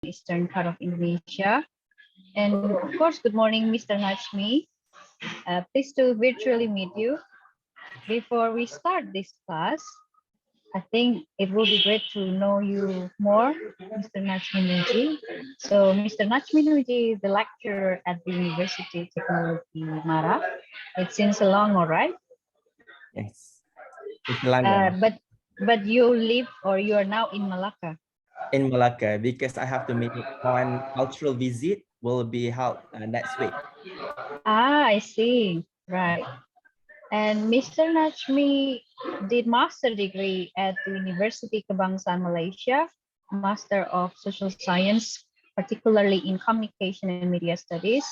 eastern part of Indonesia. And of course, good morning, Mr. Najmi. Pleased to virtually meet you. Before we start this class, I think it will be great to know you more, Mr. Najmi Nuji. So, Mr. Najmi Nuji is the lecturer at the University Teknologi Mara. It's in Selangor, right? Yes, in Selangor, But you live or you are now in Malacca. in Malacca, because I have to make one cultural visit will be held next week. I see. Right. And Mr. Najmi did master degree at the University Kebangsaan Malaysia, Master of Social Science, particularly in Communication and Media Studies,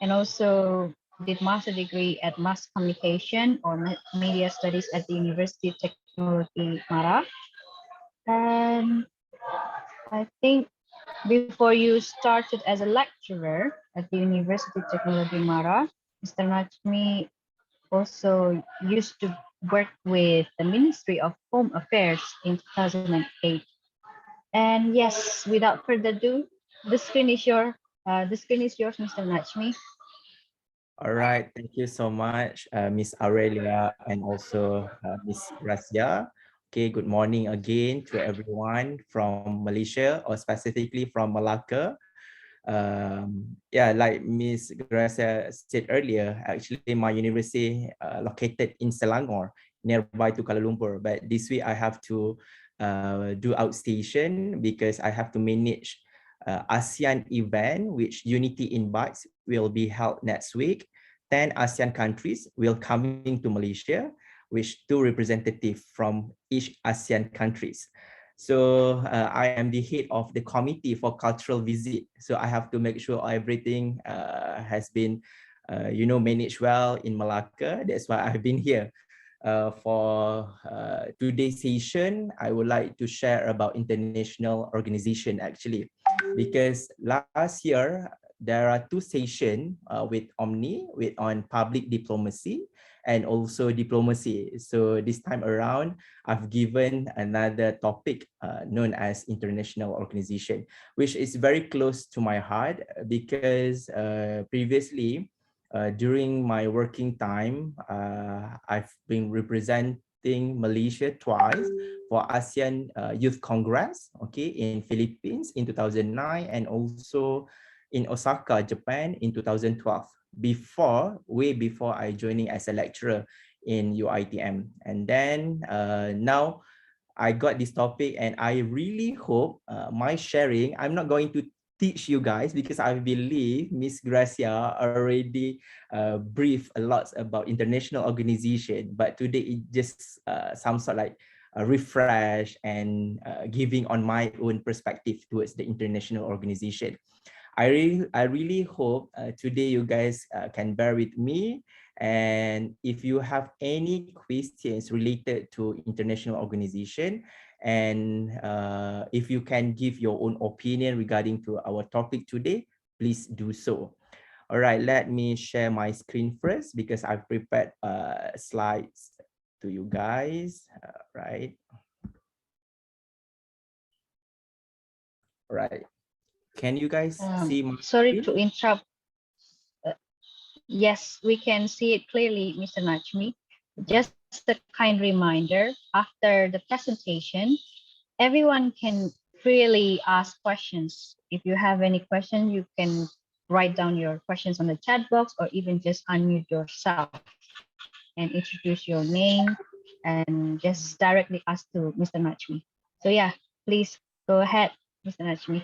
and also did master degree at Mass Communication or Media Studies at the University of Teknologi Mara. And I think before you started as a lecturer at the University of Teknologi Mara, Mr. Najmi also used to work with the Ministry of Home Affairs in 2008. And yes, without further ado, the screen is yours, Mr. Najmi. All right, thank you so much, Miss Aurelia and also Miss Gracia. Okay, good morning again to everyone from Malaysia or specifically from Malacca. Yeah, like Miss Gracia said earlier, actually my university located in Selangor, nearby to Kuala Lumpur. But this week I have to do outstation because I have to manage ASEAN event, which Unity invites will be held next week. 10 ASEAN countries will coming to Malaysia, which 2 representatives from each ASEAN countries. So I am the head of the committee for cultural visit. So I have to make sure everything has been, managed well in Malacca. That's why I've been here. For today's session, I would like to share about international organization actually, because last year there are 2 sessions with Omni on public diplomacy and also diplomacy. So this time around, I've given another topic known as international organization, which is very close to my heart because previously, during my working time, I've been representing Malaysia twice for ASEAN Youth Congress, okay, in Philippines in 2009 and also in Osaka, Japan in 2012, way before I joining as a lecturer in UITM. And then now I got this topic and I really hope my sharing, I'm not going to teach you guys because I believe Miss Gracia already briefed a lot about international organization, but today it just some sort like a refresh and giving on my own perspective towards the international organization. I really hope today you guys can bear with me. And if you have any questions related to international organization, and if you can give your own opinion regarding to our topic today, please do so. All right, let me share my screen first because I've prepared slides to you guys, right? All right. Can you guys see my Sorry screen? to interrupt. Yes, we can see it clearly, Mr. Najmi. Just a kind reminder, after the presentation, everyone can freely ask questions. If you have any question, you can write down your questions on the chat box or even just unmute yourself and introduce your name and just directly ask to Mr. Najmi. So yeah, please go ahead, Mr. Najmi.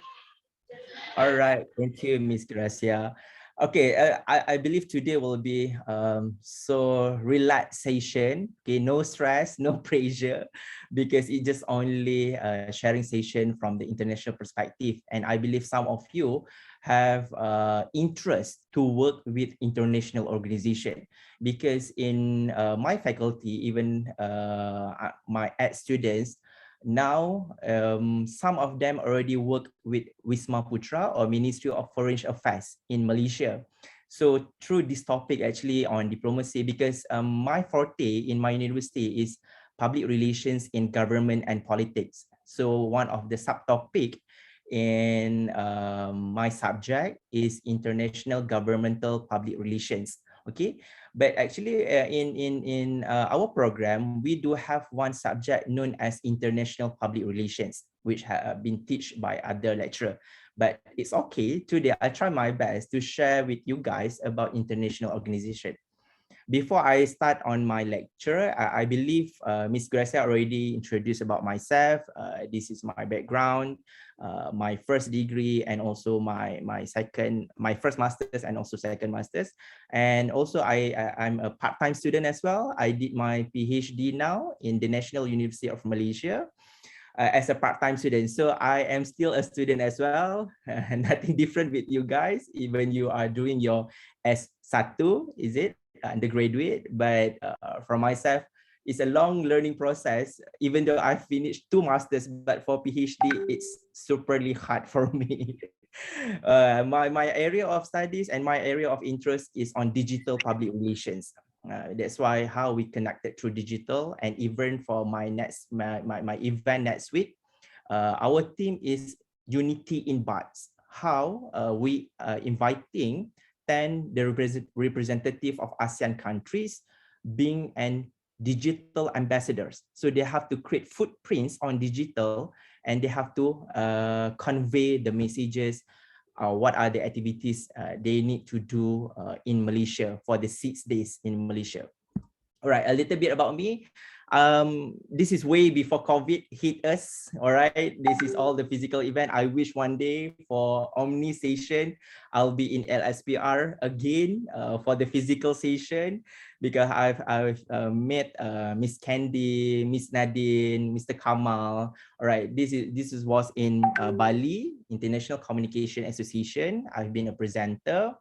All right, thank you, Miss Gracia. Okay, I believe today will be so relaxation. Okay, no stress, no pressure, because it just only sharing session from the international perspective. And I believe some of you have interest to work with international organization, because in my faculty, even my ed students, now some of them already work with Wisma Putra or Ministry of Foreign Affairs in Malaysia. So through this topic actually on diplomacy, because my forte in my university is public relations in government and politics. So one of the subtopic in my subject is International Governmental Public Relations. Okay, but actually in our program we do have one subject known as International Public Relations, which have been taught by other lecturer. But it's okay. Today I try my best to share with you guys about international organization. Before I start on my lecture, I believe Miss Gracia already introduced about myself. This is my background, my first degree, and also my first master's and also second master's. And also I'm a part-time student as well. I did my PhD now in the National University of Malaysia. As a part-time student. So I am still a student as well. Nothing different with you guys, even you are doing your S1, is it? Undergraduate. But for myself, it's a long learning process. Even though I finished 2 masters, but for PhD, it's superly hard for me. My area of studies and my area of interest is on digital public relations. That's why how we connected through digital, and even for my event next week, our theme is unity in buds. How we inviting 10 the representative of ASEAN countries being an digital ambassadors. So they have to create footprints on digital, and they have to convey the messages. What are the activities they need to do in Malaysia for the 6 days in Malaysia. All right, a little bit about me. This is way before COVID hit us. All right, this is all the physical event. I wish one day for Omni session, I'll be in LSPR again for the physical session, because I've met Miss Candy, Miss Nadine, Mr. Kamal. All right, this was in Bali International Communication Association. I've been a presenter.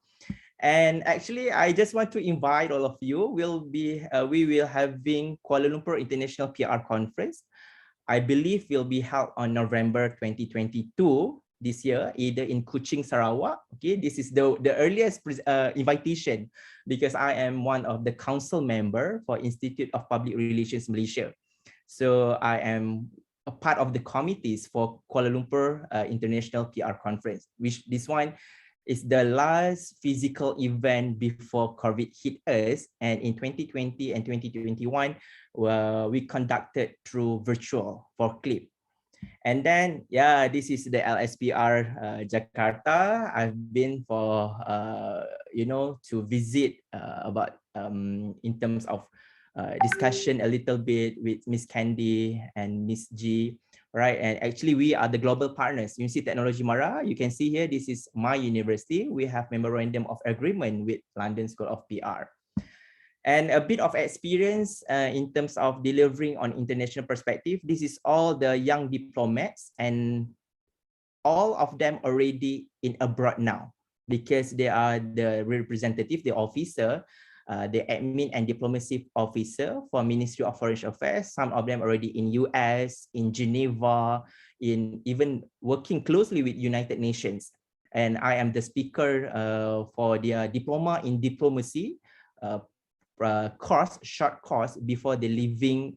And actually, I just want to invite all of you. We will having Kuala Lumpur International PR Conference. I believe will be held on November 2022 this year, either in Kuching, Sarawak. Okay, this is the earliest invitation, because I am one of the council member for Institute of Public Relations Malaysia. So I am a part of the committees for Kuala Lumpur International PR Conference, which this one is the last physical event before COVID hit us. And in 2020 and 2021, we conducted through virtual for CLIP. And then, yeah, this is the LSPR Jakarta. I've been for, to visit about in terms of discussion a little bit with Miss Candy and Miss G, right? And actually, we are the global partners. Universiti Teknologi Mara, you can see here, this is my university. We have memorandum of agreement with London School of PR. And a bit of experience in terms of delivering on international perspective. This is all the young diplomats, and all of them already in abroad now, because they are the representative, the officer, the admin and diplomacy officer for Ministry of Foreign Affairs. Some of them already in US, in Geneva, in even working closely with United Nations. And I am the speaker for their diploma in diplomacy short course before they leaving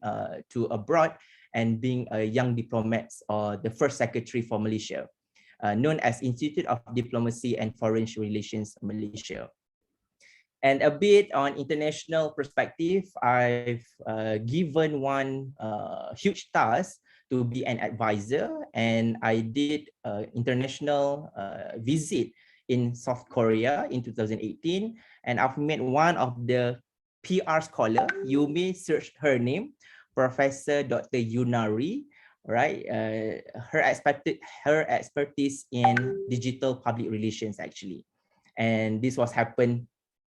to abroad and being a young diplomat or the first secretary for Malaysia, known as Institute of Diplomacy and Foreign Relations Malaysia. And a bit on international perspective, I've given one huge task to be an advisor, and I did international visit in South Korea in 2018, and I've met one of the PR scholar. You may search her name, Professor Dr. Yunari, right? Her expertise in digital public relations, actually. And this was happened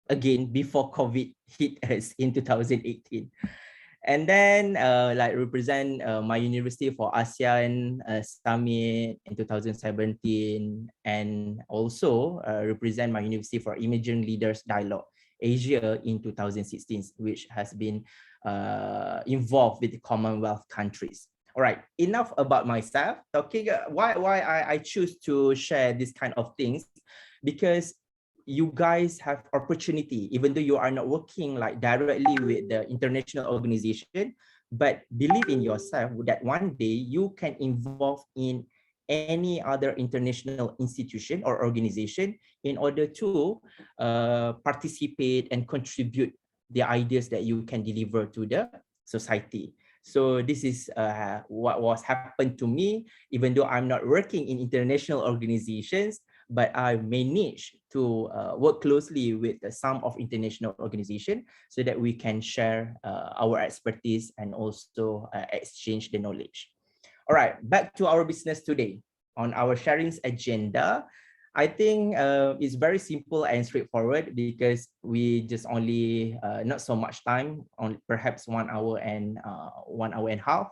again before COVID hit us in 2018. And then like represent my university for ASEAN Summit in 2017, and also represent my university for Emerging Leaders Dialogue Asia in 2016, which has been involved with the Commonwealth countries. All right, enough about myself. Talking why I choose to share this kind of things, because you guys have opportunity, even though you are not working like directly with the international organization, but believe in yourself that one day you can involve in any other international institution or organization in order to participate and contribute the ideas that you can deliver to the society. So this is what was happened to me, even though I'm not working in international organizations, but I managed to work closely with some of international organizations so that we can share our expertise and also exchange the knowledge. All right, back to our business today. On our sharings agenda, I think it's very simple and straightforward because we just only not so much time, on perhaps 1 hour and 1 hour and a half.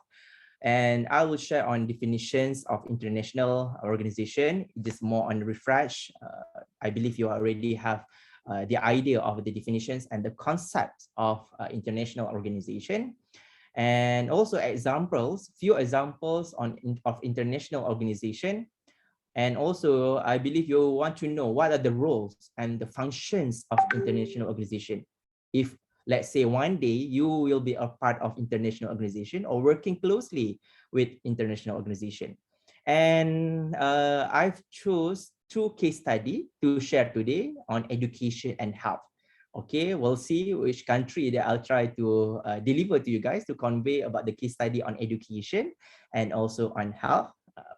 And I will share on definitions of international organization, just more on refresh. I believe you already have the idea of the definitions and the concept of international organization. And also examples, few examples of international organization. And also, I believe you want to know what are the roles and the functions of international organization. If, let's say, one day you will be a part of international organization or working closely with international organization. And I've chose 2 case study to share today on education and health. Okay, we'll see which country that I'll try to deliver to you guys to convey about the case study on education and also on health.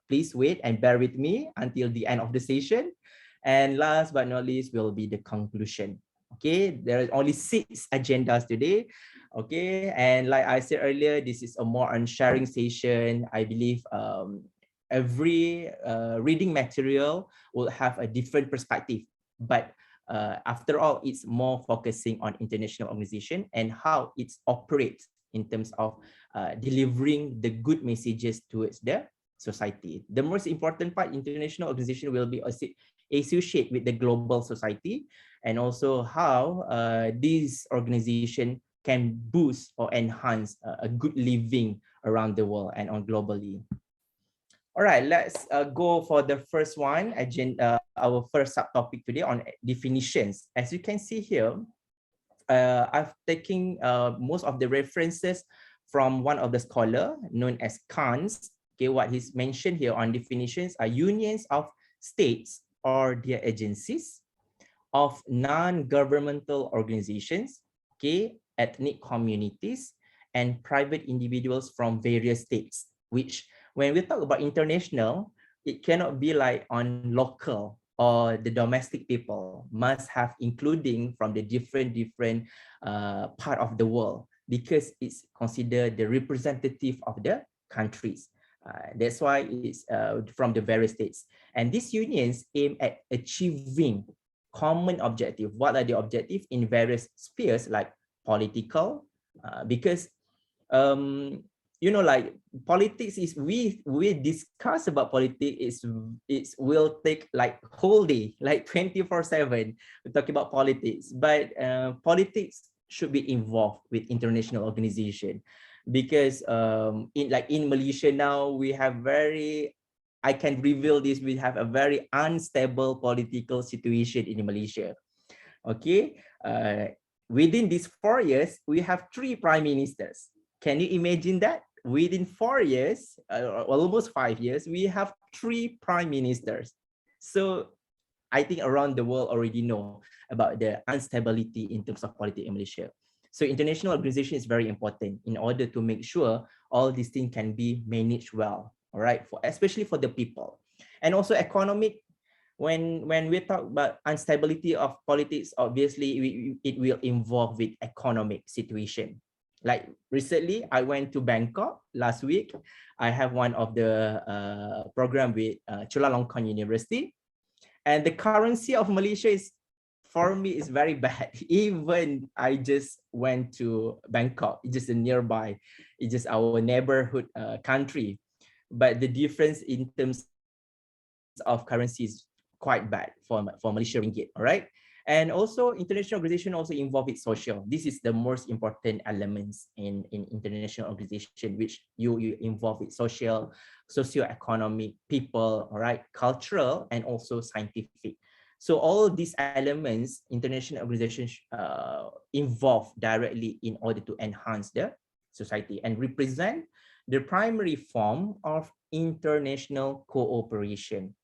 Please wait and bear with me until the end of the session. And last but not least will be the conclusion. Okay, there are only 6 agendas today. Okay, and like I said earlier, this is a more on sharing session. I believe every reading material will have a different perspective, but after all, it's more focusing on international organization and how it operates in terms of delivering the good messages towards the society. The most important part, international organization will be associated with the global society, and also how this organization can boost or enhance a good living around the world and on globally. All right, let's go for the first one, our first subtopic today on definitions. As you can see here, I've taken most of the references from one of the scholar known as Kant's. Okay, what he's mentioned here on definitions are unions of states or their agencies, of non-governmental organizations, okay, ethnic communities, and private individuals from various states, which when we talk about international, it cannot be like on local or the domestic people, must have including from the different part of the world, because it's considered the representative of the countries. That's why it's from the various states. And these unions aim at achieving common objective. What are the objectives in various spheres like political? Because you know, like politics is we discuss about politics it's will take like whole day, like 24/7. We talk about politics, but politics should be involved with international organization, because in Malaysia now we have I can reveal this, we have a very unstable political situation in Malaysia. Okay, within these 4 years we have 3 prime ministers. Can you imagine that? Within 4 years, almost 5 years, we have 3 prime ministers. So I think around the world already know about the instability in terms of politics in Malaysia. So international organization is very important in order to make sure all these things can be managed well, all right, especially for the people. And also economic, when we talk about instability of politics, obviously it will involve with economic situation. Like recently, I went to Bangkok last week. I have one of the program with Chulalongkorn University, and the currency of Malaysia is, for me, is very bad. Even I just went to Bangkok, it's just a nearby, it's just our neighborhood country, but the difference in terms of currency is quite bad for Malaysia ringgit. All right. And also international organization also involve with social. This is the most important elements in international organization, which you involve with social, socio-economic, people, all right, cultural, and also scientific. So all these elements, international organizations involve directly in order to enhance the society and represent the primary form of international cooperation.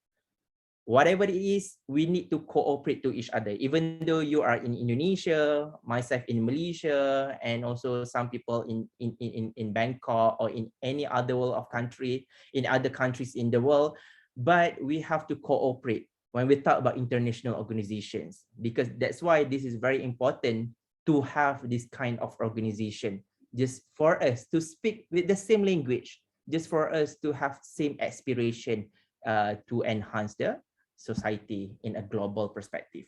Whatever it is, we need to cooperate to each other. Even though you are in Indonesia, myself in Malaysia, and also some people in Bangkok or in any other world of country, in other countries in the world, but we have to cooperate when we talk about international organizations, because that's why this is very important to have this kind of organization, just for us to speak with the same language, just for us to have same aspiration to enhance the society in a global perspective.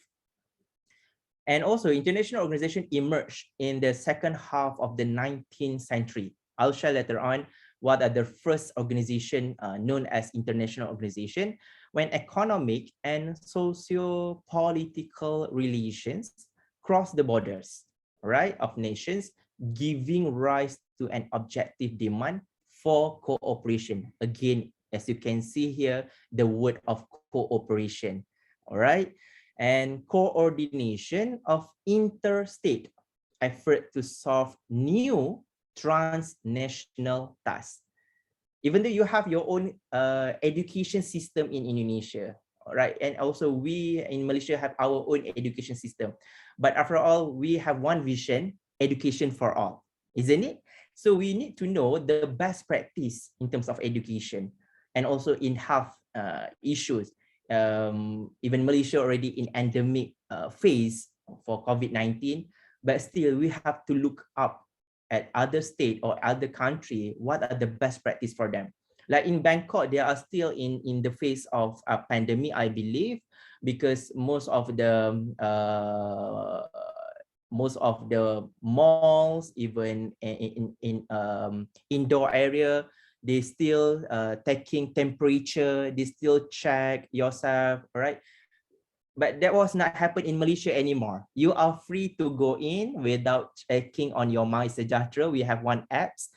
And also, international organization emerged in the second half of the 19th century. I'll share later on what are the first organization known as international organization, when economic and socio-political relations cross the borders, right, of nations, giving rise to an objective demand for cooperation. Again, as you can see here, the word of cooperation, all right, and coordination of interstate effort to solve new transnational tasks. Even though you have your own education system in Indonesia, right, and also we in Malaysia have our own education system, but after all, we have one vision: education for all, isn't it? So we need to know the best practice in terms of education, and also in health issues. Even Malaysia already in endemic phase for COVID-19, but still we have to look up at other state or other country, what are the best practice for them. Like in Bangkok, they are still in the phase of a pandemic, I believe, because most of the malls, even in indoor area, they still taking temperature, they still check yourself, right? But that was not happen in Malaysia anymore. You are free to go in without checking on your My Sejahtera. We have one apps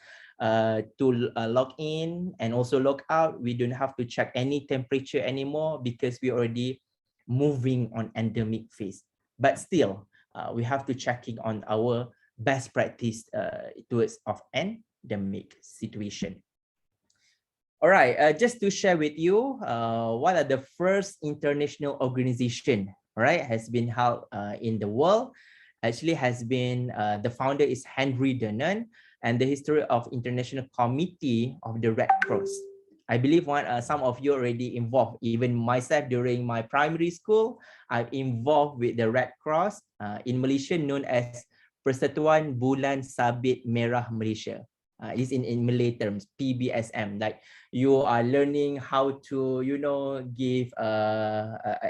to log in and also log out. We don't have to check any temperature anymore because we already moving on endemic phase. But still, we have to checking on our best practice towards of endemic situation. All right, just to share with you, what are the first international organization, right, has been held in the world. Actually has been, the founder is Henry Dunant, and the history of International Committee of the Red Cross. I believe some of you already involved, even myself during my primary school, I'm involved with the Red Cross in Malaysia, known as Persatuan Bulan Sabit Merah Malaysia. Is in Malay terms, PBSM. Like you are learning how to, give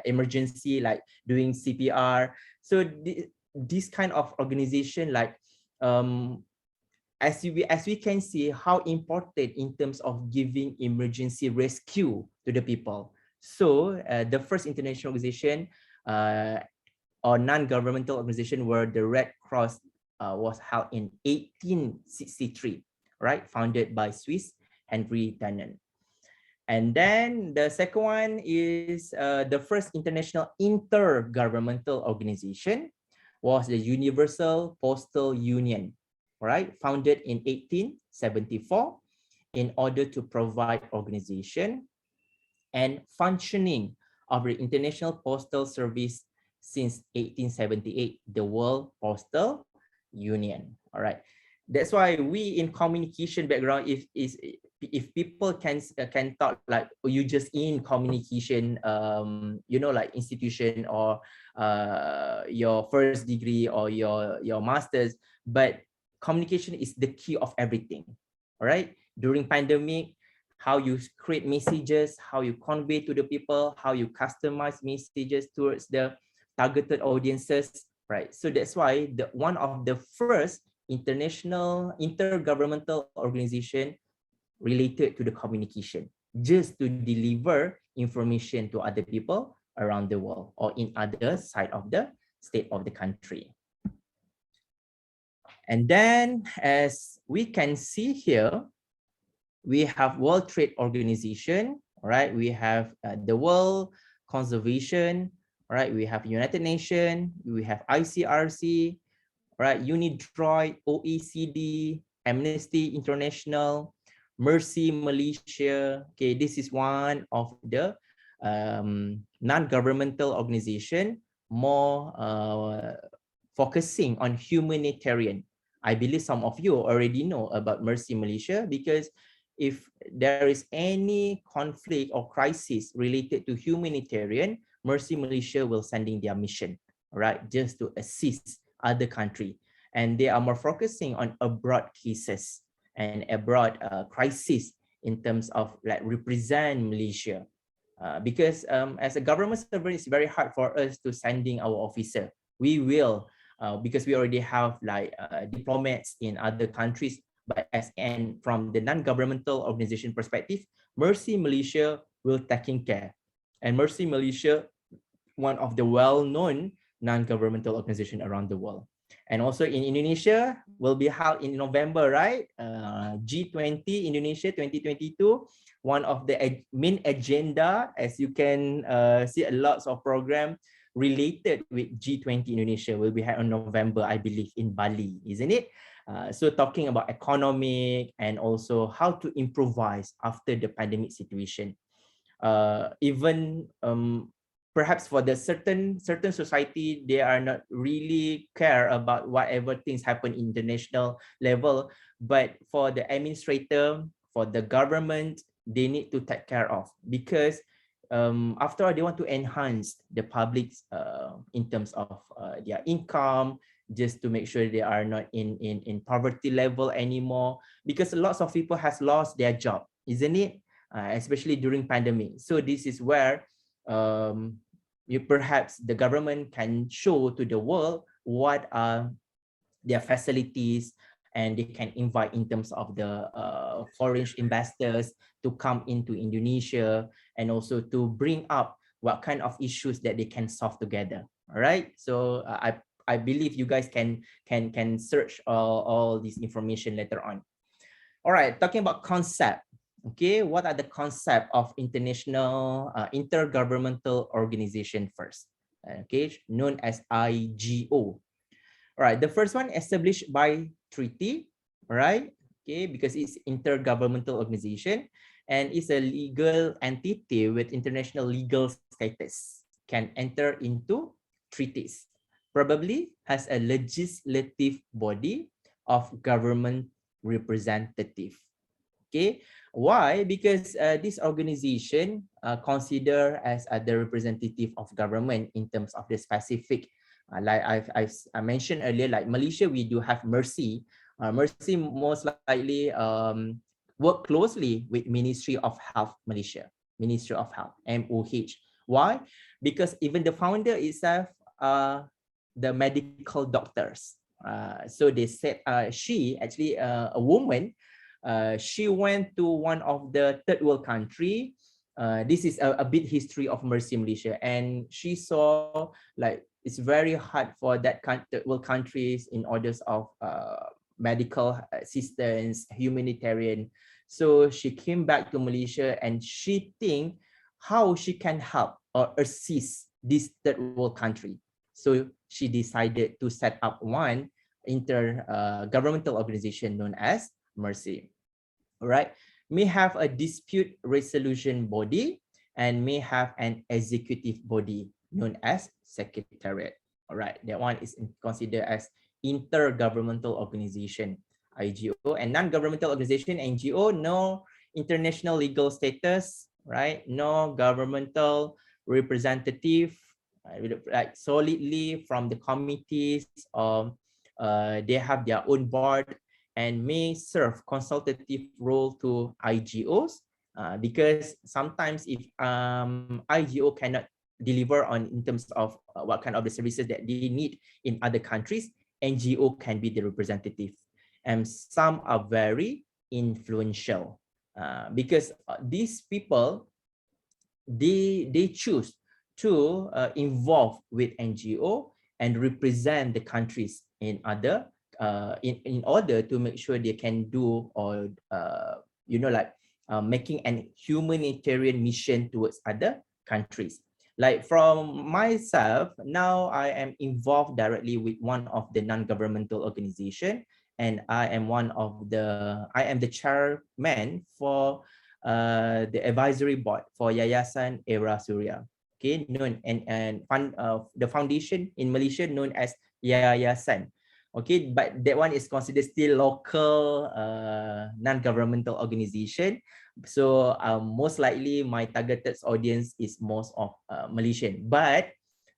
emergency, like doing CPR. So this kind of organization, like as we can see how important in terms of giving emergency rescue to the people. So the first international organization or non-governmental organization where the Red Cross was held in 1863, right? Founded by Swiss Henry Dunant. And then the second one is the first international intergovernmental organization was the Universal Postal Union, right? Founded in 1874 in order to provide organization and functioning of the International Postal Service since 1878, the World Postal Union. All right. That's why we in communication background, if people can talk like you just in communication, like institution or your first degree or your masters, but communication is the key of everything. All right. During pandemic, how you create messages, how you convey to the people, how you customize messages towards the targeted audiences, right? So that's why one of the first international intergovernmental organization related to the communication, just to deliver information to other people around the world or in other side of the state of the country. And then as we can see here, we have World Trade Organization, right? We have the World Conservation, right? We have United Nations, we have ICRC, right? UNIDROIT, OECD, Amnesty International, Mercy Malaysia. Okay, this is one of the non-governmental organization more focusing on humanitarian. I believe some of you already know about Mercy Malaysia, because if there is any conflict or crisis related to humanitarian, Mercy Malaysia will sending their mission, right, just to assist other country. And they are more focusing on abroad cases and abroad crisis in terms of like represent Malaysia. Because as a government servant, it's very hard for us to sending our officer. We will, because we already have like diplomats in other countries. But as and from the non-governmental organization perspective, Mercy Malaysia will taking care. And Mercy Malaysia, one of the well-known non-governmental organization around the world. And also in Indonesia, will be held in November, right? G20 Indonesia 2022. One of the main agenda, as you can see, a lots of program related with G20 Indonesia will be held on November, I believe, in Bali, isn't it? So talking about economic and also how to improvise after the pandemic situation. Even perhaps for the certain society, they are not really care about whatever things happen international level, but for the administrator, for the government, they need to take care of, because after all, they want to enhance the public's in terms of their income, just to make sure they are not in poverty level anymore, because lots of people has lost their job, isn't it? Especially during pandemic. So this is where perhaps the government can show to the world what are their facilities, and they can invite in terms of the foreign investors to come into Indonesia, and also to bring up what kind of issues that they can solve together. All right. So I believe you guys can search all this information later on. All right, talking about concept. Okay, what are the concept of international intergovernmental organization first? Okay, known as IGO. All right, the first one established by treaty. All right, okay, because it's intergovernmental organization and it's a legal entity with international legal status, can enter into treaties. Probably has a legislative body of government representative. Okay, why? Because this organization consider as the representative of government in terms of the specific, like I mentioned earlier, like Malaysia, we do have Mercy. Mercy most likely work closely with Ministry of Health Malaysia, Ministry of Health, MOH. Why? Because even the founder itself the medical doctors. So they said she actually a woman. She went to one of the third world country. This is a bit history of Mercy Malaysia, and she saw like it's very hard for that third world countries in orders of medical assistance, humanitarian. So she came back to Malaysia and she think how she can help or assist this third world country. So she decided to set up one governmental organization known as Mercy. All right, may have a dispute resolution body and may have an executive body known as secretariat. All right, that one is considered as intergovernmental organization, IGO, and non-governmental organization, NGO, no international legal status, right? No governmental representative, like solidly from the committees, they have their own board and may serve consultative role to IGOs, because sometimes if IGO cannot deliver on in terms of what kind of the services that they need in other countries, NGO can be the representative. And some are very influential because these people, they choose to involve with NGO and represent the countries in other in order to make sure they can do or like making an humanitarian mission towards other countries. Like from myself, now I am involved directly with one of the non-governmental organization, and I am the chairman for the advisory board for Yayasan Era Surya. Okay, known and the foundation in Malaysia known as Yayasan. Okay, but that one is considered still local non-governmental organization. So most likely my targeted audience is most of Malaysian. But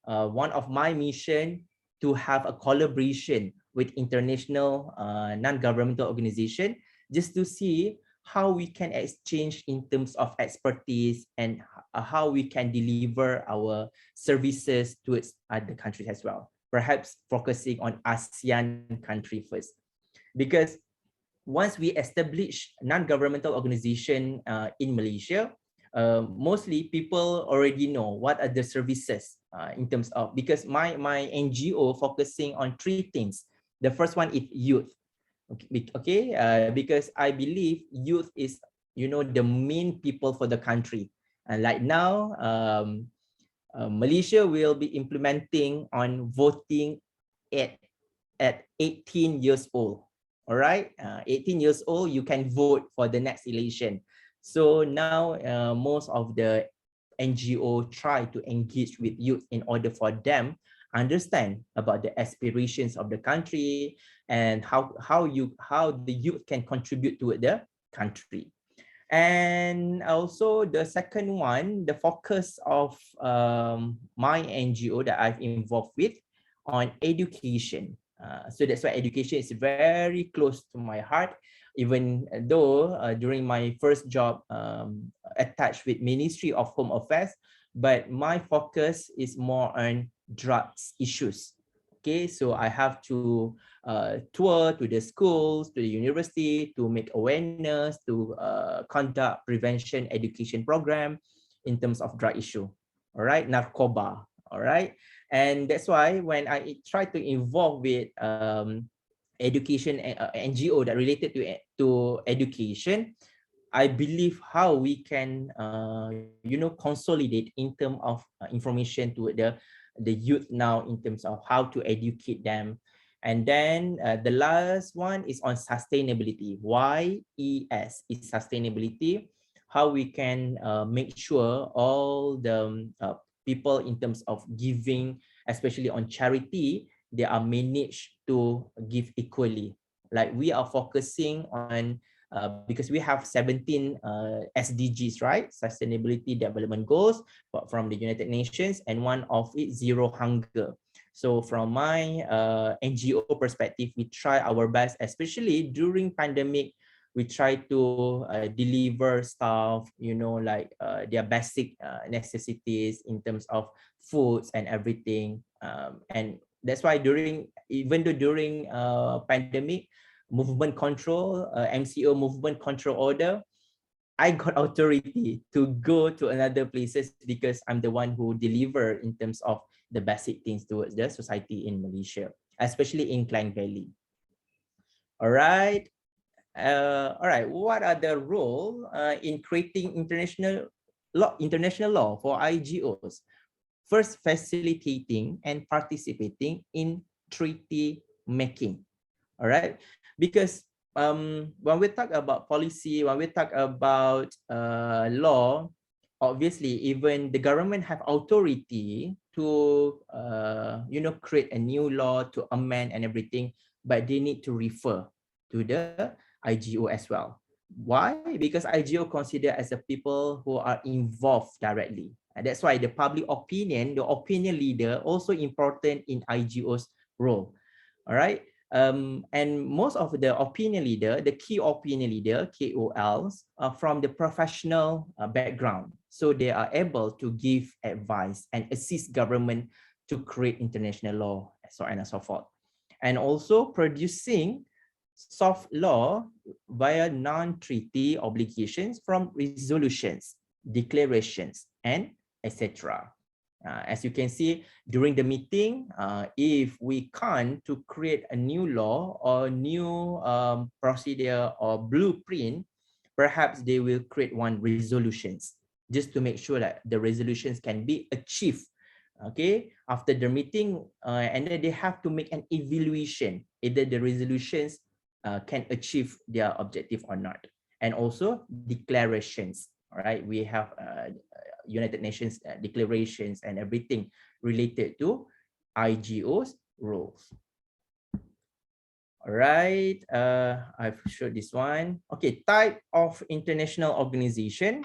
one of my mission to have a collaboration with international non-governmental organization just to see how we can exchange in terms of expertise and how we can deliver our services towards other countries as well. Perhaps focusing on ASEAN country first, because once we establish non-governmental organization in Malaysia, mostly people already know what are the services in terms of, because my NGO focusing on three things. The first one is youth. Because I believe youth is, the main people for the country. And like now, Malaysia will be implementing on voting at 18 years old. All right, 18 years old, you can vote for the next election. So now most of the NGO try to engage with youth in order for them understand about the aspirations of the country and how the youth can contribute to the country. And also the second one, the focus of my NGO that I've involved with on education. So that's why education is very close to my heart, even though during my first job attached with Ministry of Home Affairs, but my focus is more on drugs issues. Okay, so I have to tour to the schools, to the university to make awareness, to conduct prevention education program in terms of drug issue. All right, narcoba. All right, and that's why when I try to involve with education NGO that related to education, I believe how we can consolidate in terms of information to the youth now in terms of how to educate them. And then the last one is on sustainability. YES is sustainability. How we can make sure all the people in terms of giving, especially on charity, they are managed to give equally. Like we are focusing on because we have 17 SDGs, right? Sustainability Development Goals from the United Nations, and one of it, zero hunger. So from my NGO perspective, we try our best, especially during pandemic, we try to deliver stuff, like their basic necessities in terms of foods and everything. And that's why even though during pandemic, movement control, MCO movement control order, I got authority to go to another places because I'm the one who deliver in terms of the basic things towards the society in Malaysia, especially in Klang Valley. All right. All right. What are the role in creating international law for IGOs? First, facilitating and participating in treaty making. All right, because when we talk about policy, when we talk about law, obviously even the government have authority to create a new law, to amend and everything, but they need to refer to the IGO as well. Why? Because IGO considered as the people who are involved directly, and that's why the public opinion, the opinion leader, also important in IGO's role. All right. And most of the opinion leader, the key opinion leader, KOLs, are from the professional background. So they are able to give advice and assist government to create international law, so on and so forth. And also producing soft law via non-treaty obligations from resolutions, declarations, and etc. As you can see during the meeting, if we can't to create a new law or new procedure or blueprint, perhaps they will create one resolutions just to make sure that the resolutions can be achieved. Okay, after the meeting, and then they have to make an evaluation either the resolutions can achieve their objective or not. And also declarations, all right? We have United Nations declarations and everything related to IGO's rules. All right, I've showed this one. Okay, type of international organization.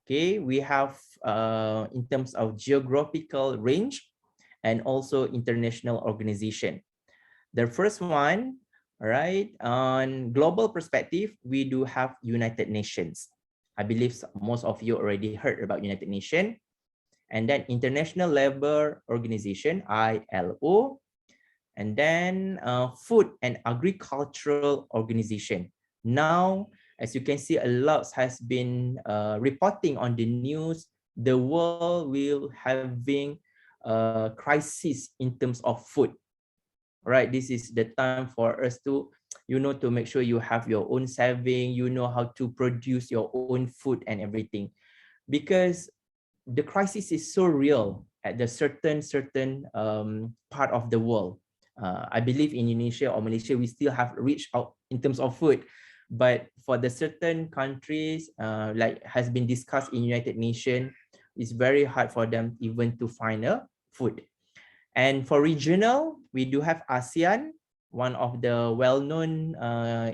Okay, we have in terms of geographical range and also international organization. The first one, all right, on global perspective, we do have United Nations. I believe most of you already heard about United Nations. And then International Labour Organization, ILO, and then Food and Agricultural Organization. Now, as you can see, a lot has been reporting on the news. The world will having a crisis in terms of food. Right, this is the time for us to, to make sure you have your own saving, how to produce your own food and everything, because the crisis is so real at the certain part of the world. I believe in Indonesia or Malaysia, we still have reached out in terms of food. But for the certain countries, like has been discussed in United Nations, it's very hard for them even to find a food. And for regional, we do have ASEAN, one of the well-known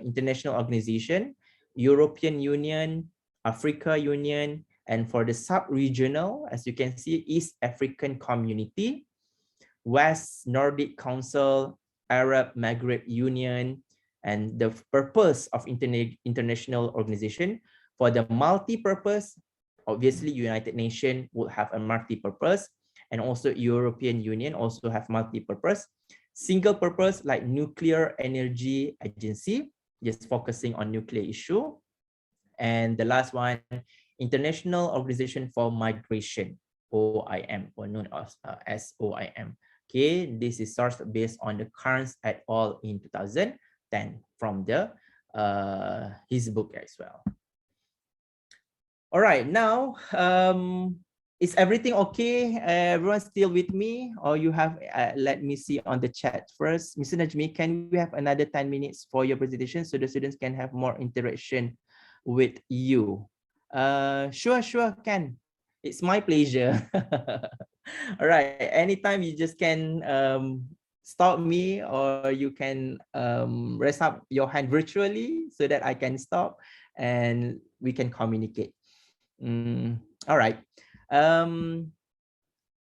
international organization, European Union, Africa Union, and for the sub-regional, as you can see, East African Community, West Nordic Council, Arab Maghreb Union, and the purpose of international organization. For the multi-purpose, obviously United Nations would have a multi-purpose, and also European Union also have multi-purpose. Single purpose like Nuclear Energy Agency, just focusing on nuclear issue. And the last one, International Organization for Migration, OIM, or known as OIM. Okay, this is sourced based on the Carnes et al. In 2010 from the his book as well. All right, now is everything okay? Everyone still with me, or you have? Let me see on the chat first. Mr. Najmi, can we have another 10 minutes for your presentation so the students can have more interaction with you? Sure, can. It's my pleasure. All right, anytime you just can stop me, or you can raise up your hand virtually so that I can stop and we can communicate. All right.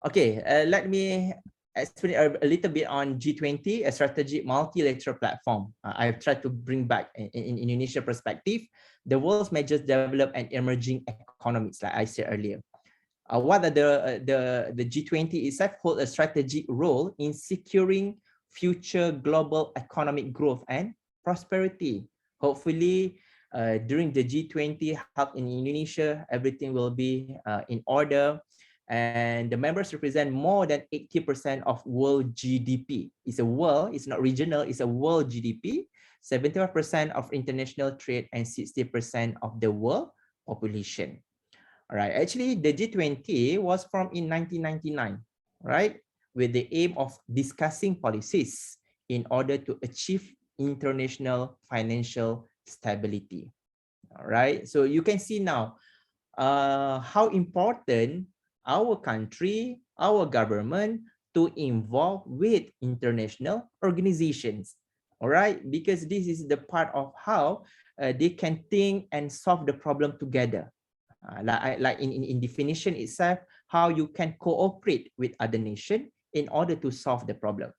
Okay, let me explain a little bit on G20, a strategic multilateral platform. I've tried to bring back in Indonesia perspective, the world's major developed and emerging economies, like I said earlier. What are the G20 itself hold a strategic role in securing future global economic growth and prosperity. Hopefully, during the G20 held in Indonesia, everything will be in order. And the members represent more than 80% of world GDP. It's a world, it's not regional, it's a world GDP, 75% of international trade, and 60% of the world population. All right, actually, the G20 was formed in 1999, right, with the aim of discussing policies in order to achieve international financial stability. All right, so you can see now how important our country, our government to involve with international organizations. All right, because this is the part of how they can think and solve the problem together. Like in definition itself, how you can cooperate with other nations in order to solve the problem.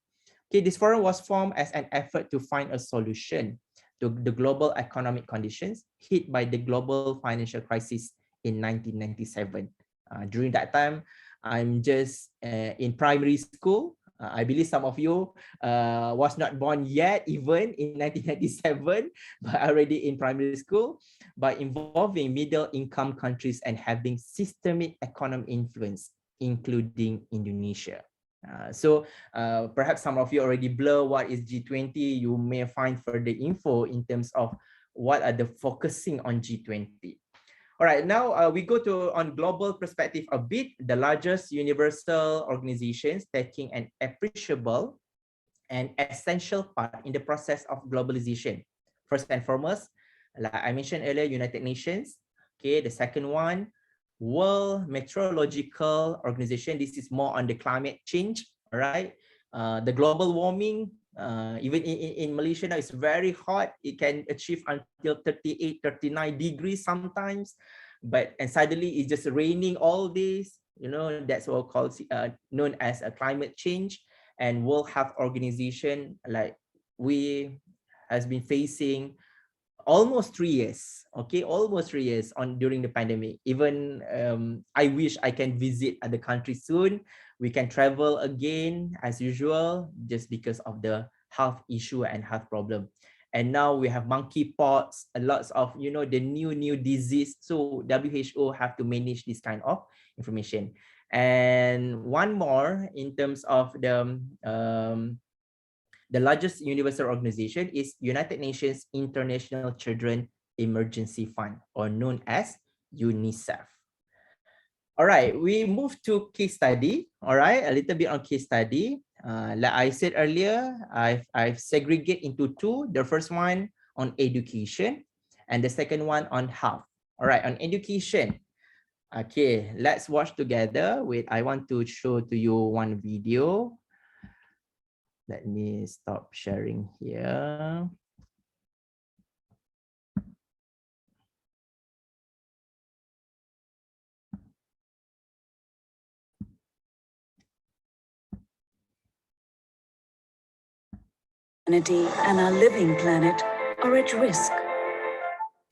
Okay, this forum was formed as an effort to find a solution to the global economic conditions hit by the global financial crisis in 1997. During that time, I'm just in primary school. I believe some of you was not born yet, even in 1997, but already in primary school, by involving middle-income countries and having systemic economic influence, including Indonesia. So perhaps some of you already blur what is G20. You may find further info in terms of what are the focusing on G20. All right, now we go to on global perspective a bit. The largest universal organizations taking an appreciable and essential part in the process of globalization. First and foremost, like I mentioned earlier, United Nations. Okay, the second one, World Meteorological Organization. This is more on the climate change. All right, the global warming. Even in Malaysia now, it's very hot. It can achieve until 38, 39 degrees sometimes. And suddenly it's just raining all days. You know, that's what called known as a climate change. And World Health Organization, like we has been facing almost 3 years, okay, almost 3 years on during the pandemic. Even I wish I can visit other countries soon. We can travel again as usual, just because of the health issue and health problem. And now we have monkeypox, a lots of, you know, the new disease. So WHO have to manage this kind of information. And one more in terms of the largest universal organization is United Nations International Children Emergency Fund, or known as UNICEF. All right, we move to case study. All right, a little bit on case study. Like I said earlier, I've segregated into two. The first one on education, and the second one on health. All right, on education. Okay, let's watch together. Wait, I want to show to you one video. Let me stop sharing here. Humanity and our living planet are at risk.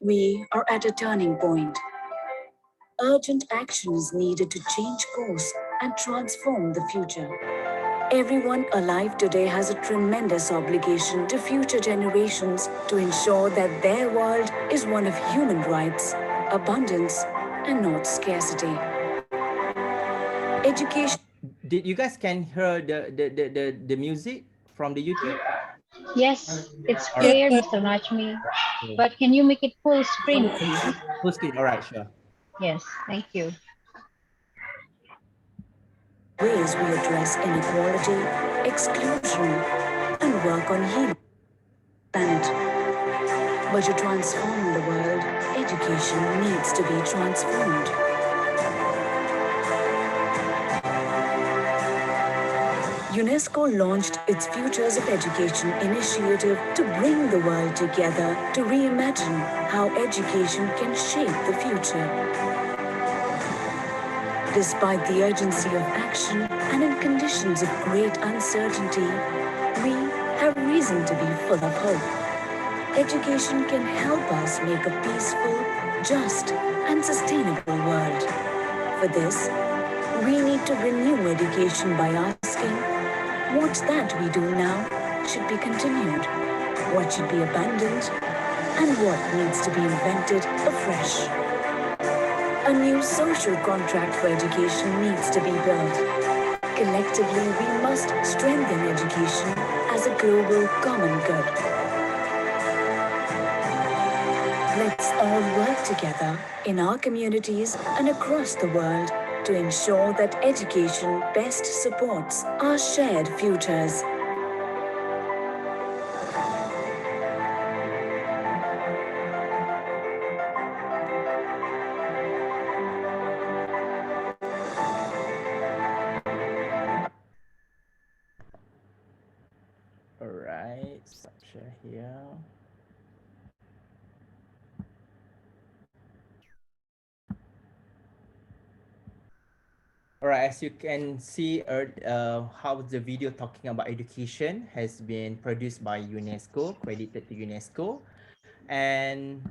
We are at a turning point. Urgent action is needed to change course and transform the future. Everyone alive today has a tremendous obligation to future generations to ensure that their world is one of human rights, abundance, and not scarcity. Education. Did you guys can hear the music from the YouTube? Yes, it's All right. clear, Mr. Najmi. Okay. But can you make it full screen, please? Full screen. All right, sure. Yes, thank you. Ways we address inequality, exclusion, and work on healing the planet. But to transform the world, education needs to be transformed. UNESCO launched its Futures of Education initiative to bring the world together to reimagine how education can shape the future. Despite the urgency of action and in conditions of great uncertainty, we have reason to be full of hope. Education can help us make a peaceful, just, and sustainable world. For this, we need to renew education by asking, what that we do now should be continued, what should be abandoned, and what needs to be invented afresh. A new social contract for education needs to be built. Collectively, we must strengthen education as a global common good. Let's all work together in our communities and across the world to ensure that education best supports our shared futures. All right. Stop share here. All right, as you can see, how the video talking about education has been produced by UNESCO, credited to UNESCO. And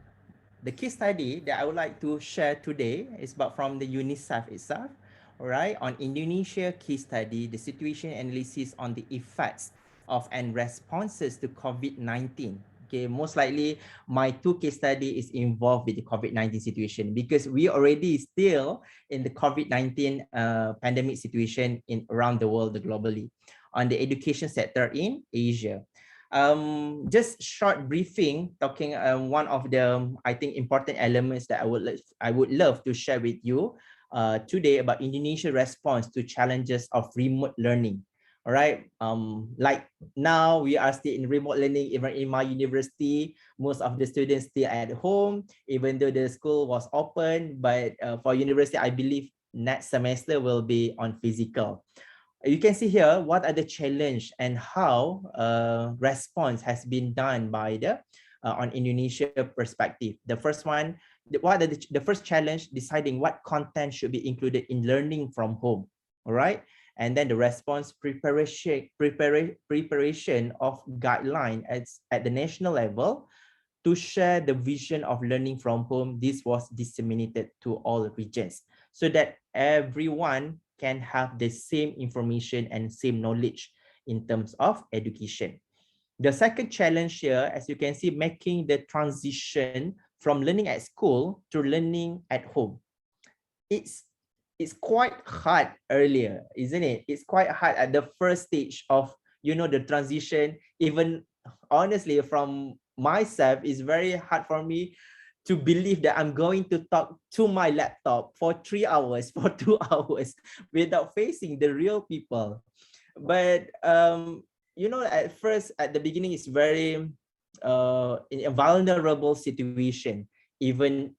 the case study that I would like to share today is about from the UNICEF itself. All right, on Indonesia case study, the situation analysis on the effects of and responses to COVID-19. Okay, most likely my two case study is involved with the COVID-19 situation, because we already still in the COVID-19 pandemic situation in around the world globally on the education sector in Asia. Just short briefing talking one of the I think important elements that I would love to share with you today about Indonesia response to challenges of remote learning. All right. Like now we are still in remote learning. Even in my university, most of the students still at home, even though the school was open. But for university, I believe next semester will be on physical. You can see here what are the challenge and how response has been done by the on Indonesia perspective. The first one, what are the first challenge, deciding what content should be included in learning from home. All right. And then the response, preparation of guideline at the national level to share the vision of learning from home. This was disseminated to all regions so that everyone can have the same information and same knowledge in terms of education. The second challenge here, as you can see, making the transition from learning at school to learning at home. It's quite hard earlier, isn't it? It's quite hard at the first stage of, you know, the transition. Even honestly, from myself, it's very hard for me to believe that I'm going to talk to my laptop for 3 hours, for 2 hours without facing the real people. But you know, at first, at the beginning, it's very in a vulnerable situation. Even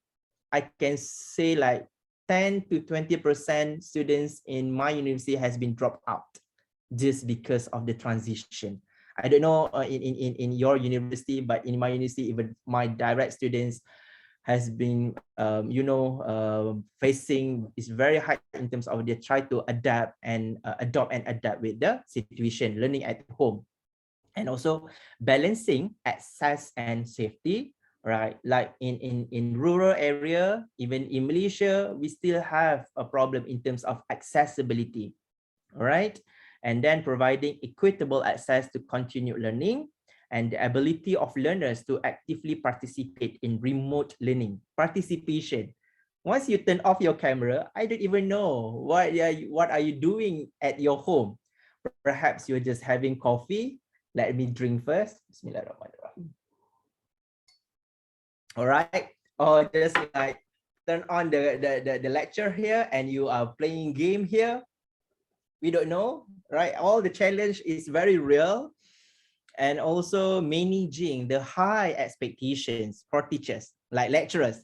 I can say like 10 to 20% students in my university has been dropped out just because of the transition. I don't know in your university, but in my university, even my direct students has been, facing is very hard in terms of they try to adopt and adapt with the situation, learning at home, and also balancing access and safety, right? Like in rural area, even in Malaysia, we still have a problem in terms of accessibility, all right? And then providing equitable access to continued learning and the ability of learners to actively participate in remote learning. Participation. Once you turn off your camera, I don't even know what are you doing at your home. Perhaps you're just having coffee. Let me drink first. Bismillahirrahmanirrahim. All right. Or just like turn on the lecture here and you are playing game here. We don't know, right? All the challenge is very real. And also managing the high expectations for teachers, like lecturers.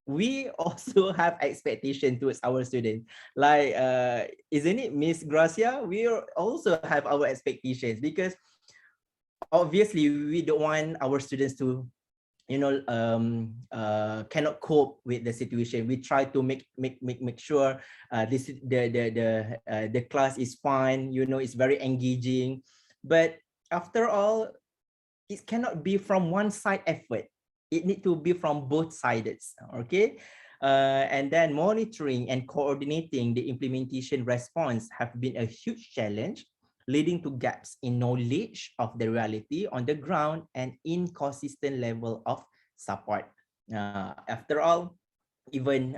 We also have expectation towards our students. Like, isn't it, Miss Gracia? We also have our expectations because obviously we don't want our students to, cannot cope with the situation. We try to make sure the class is fun. You know, it's very engaging. But after all, it cannot be from one side effort. It need to be from both sides. Okay. And then monitoring and coordinating the implementation response have been a huge challenge, leading to gaps in knowledge of the reality on the ground and inconsistent level of support. After all, even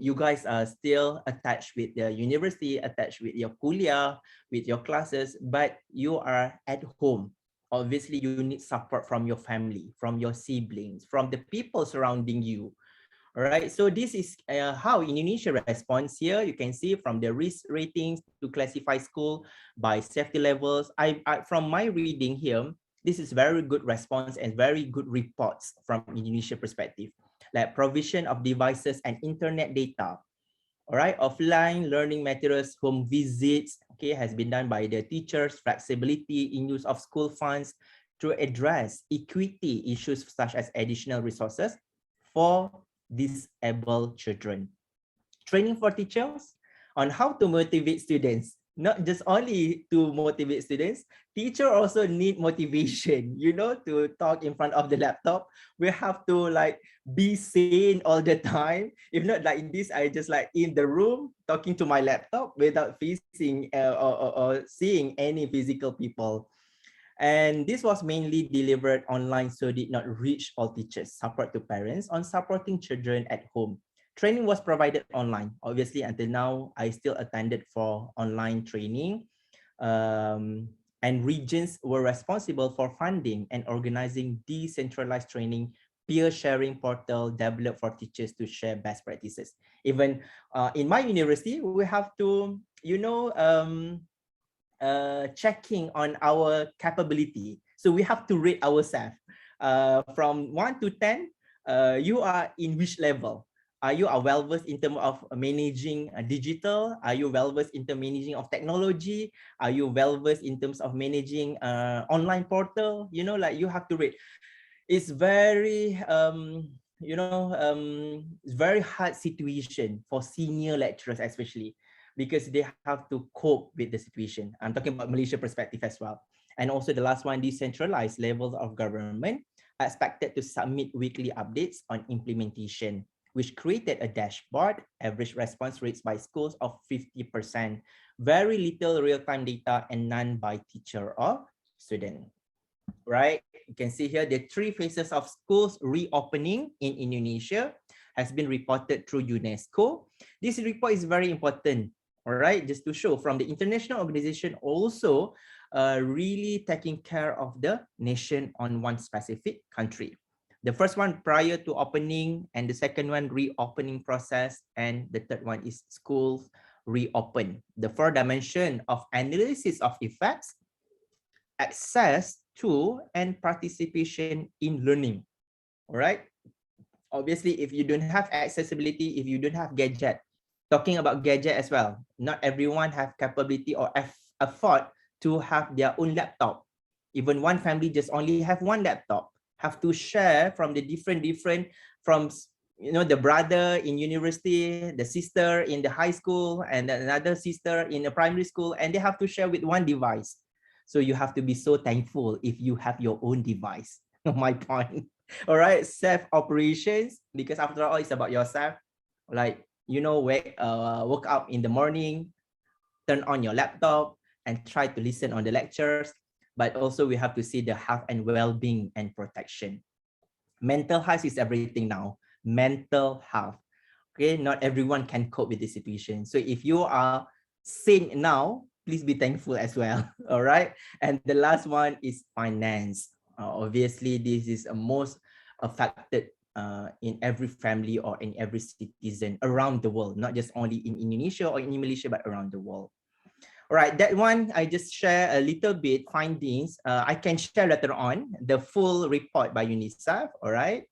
you guys are still attached with the university, attached with your kuliah, with your classes, but you are at home. Obviously, you need support from your family, from your siblings, from the people surrounding you. All right, so this is how Indonesia responds here. You can see from the risk ratings to classify school by safety levels. From my reading here, this is very good response and very good reports from Indonesia perspective, like provision of devices and internet data. All right, offline learning materials, home visits, okay, has been done by the teachers, flexibility in use of school funds to address equity issues such as additional resources for disabled children. Training for teachers on how to motivate students, not just only to motivate students, teacher also need motivation, to talk in front of the laptop. We have to like be sane all the time. If not like this, I just like in the room talking to my laptop without facing or seeing any physical people. And this was mainly delivered online, so did not reach all teachers. Support to parents on supporting children at home. Training was provided online. Obviously, until now, I still attended for online training. And regions were responsible for funding and organizing decentralized training, peer sharing portal developed for teachers to share best practices. Even in my university, we have to, checking on our capability. So we have to rate ourselves from 1 to 10. You are in which level? Are you well versed in terms of managing digital? Are you well versed in terms of managing of technology? Are you well versed in terms of managing online portal? You know, like you have to rate. It's very it's very hard situation for senior lecturers, especially because they have to cope with the situation. I'm talking about Malaysia perspective as well. And also the last one, decentralized levels of government are expected to submit weekly updates on implementation, which created a dashboard, average response rates by schools of 50%, very little real-time data, and none by teacher or student. Right? You can see here the 3 phases of schools reopening in Indonesia has been reported through UNESCO. This report is very important, all right, just to show from the international organization also really taking care of the nation on one specific country. The first one prior to opening, and the second one reopening process, and the third one is schools reopen. The 4 dimension of analysis of effects, access to, and participation in learning. All right. Obviously, if you don't have accessibility, if you don't have gadget, talking about gadget as well, not everyone have capability or afford to have their own laptop. Even one family just only have one laptop, have to share from the different from the brother in university, the sister in the high school, and another sister in the primary school, and they have to share with one device. So you have to be so thankful if you have your own device. My point. All right, self operations, because after all, it's about yourself. Like, wake up in the morning, turn on your laptop, and try to listen on the lectures. But also we have to see the health and well-being and protection. Mental health is everything now. Mental health. Okay, not everyone can cope with the situation. So if you are sane now, please be thankful as well. All right. And the last one is finance. Obviously, this is a most affected in every family or in every citizen around the world, not just only in Indonesia or in Malaysia, but around the world. All right, that one, I just share a little bit findings. I can share later on the full report by UNICEF, all right?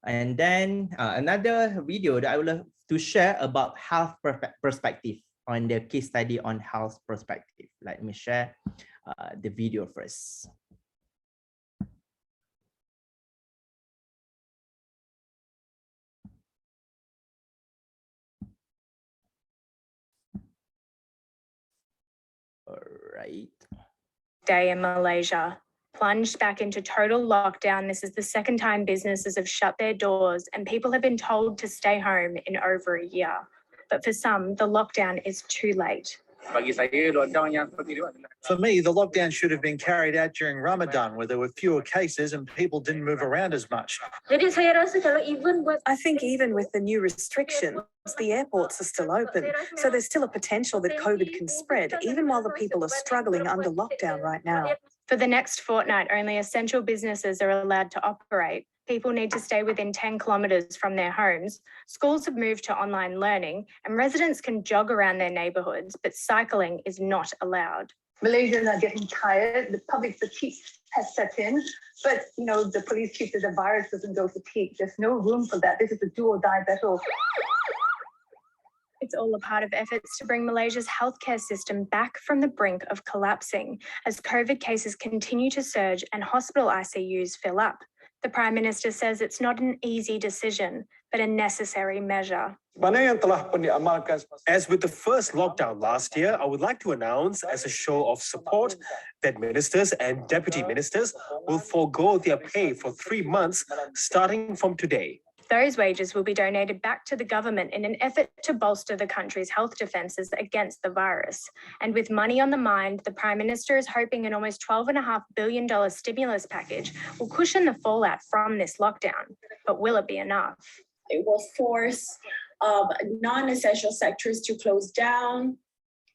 And then another video that I would like to share about health perspective on the case study on health perspective. Let me share the video first. All right. Day in Malaysia. Plunged back into total lockdown, this is the second time businesses have shut their doors and people have been told to stay home in over a year. But for some, the lockdown is too late. For me, the lockdown should have been carried out during Ramadan, where there were fewer cases and people didn't move around as much. I think even with the new restrictions, the airports are still open, so there's still a potential that COVID can spread, even while the people are struggling under lockdown right now. For the next fortnight, only essential businesses are allowed to operate. People need to stay within 10 kilometres from their homes. Schools have moved to online learning and residents can jog around their neighbourhoods, but cycling is not allowed. Malaysians are getting tired. The public fatigue has set in, but the police chief says the virus doesn't go fatigue. There's no room for that. This is a do or die battle. It's all a part of efforts to bring Malaysia's healthcare system back from the brink of collapsing as COVID cases continue to surge and hospital ICUs fill up. The Prime Minister says it's not an easy decision, but a necessary measure. As with the first lockdown last year, I would like to announce as a show of support that ministers and deputy ministers will forego their pay for 3 months starting from today. Those wages will be donated back to the government in an effort to bolster the country's health defences against the virus. And with money on the mind, the Prime Minister is hoping an almost $12.5 billion stimulus package will cushion the fallout from this lockdown. But will it be enough? It will force non-essential sectors to close down.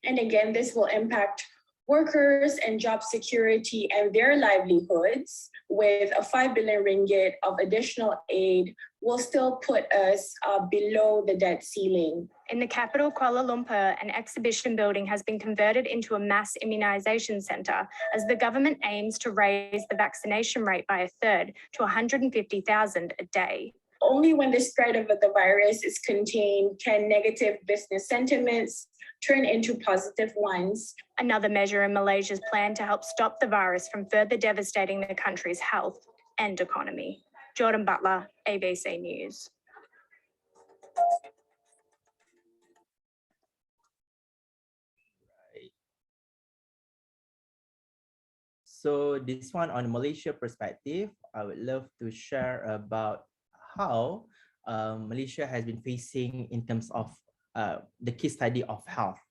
And again, this will impact workers and job security and their livelihoods with a 5 billion ringgit of additional aid will still put us below the debt ceiling. In the capital, Kuala Lumpur, an exhibition building has been converted into a mass immunisation centre as the government aims to raise the vaccination rate by a third to 150,000 a day. Only when the spread of the virus is contained can negative business sentiments turn into positive ones. Another measure in Malaysia's plan to help stop the virus from further devastating the country's health and economy. Jordan Butler, ABC News. So this one on Malaysia perspective, I would love to share about how Malaysia has been facing in terms of the case study of health.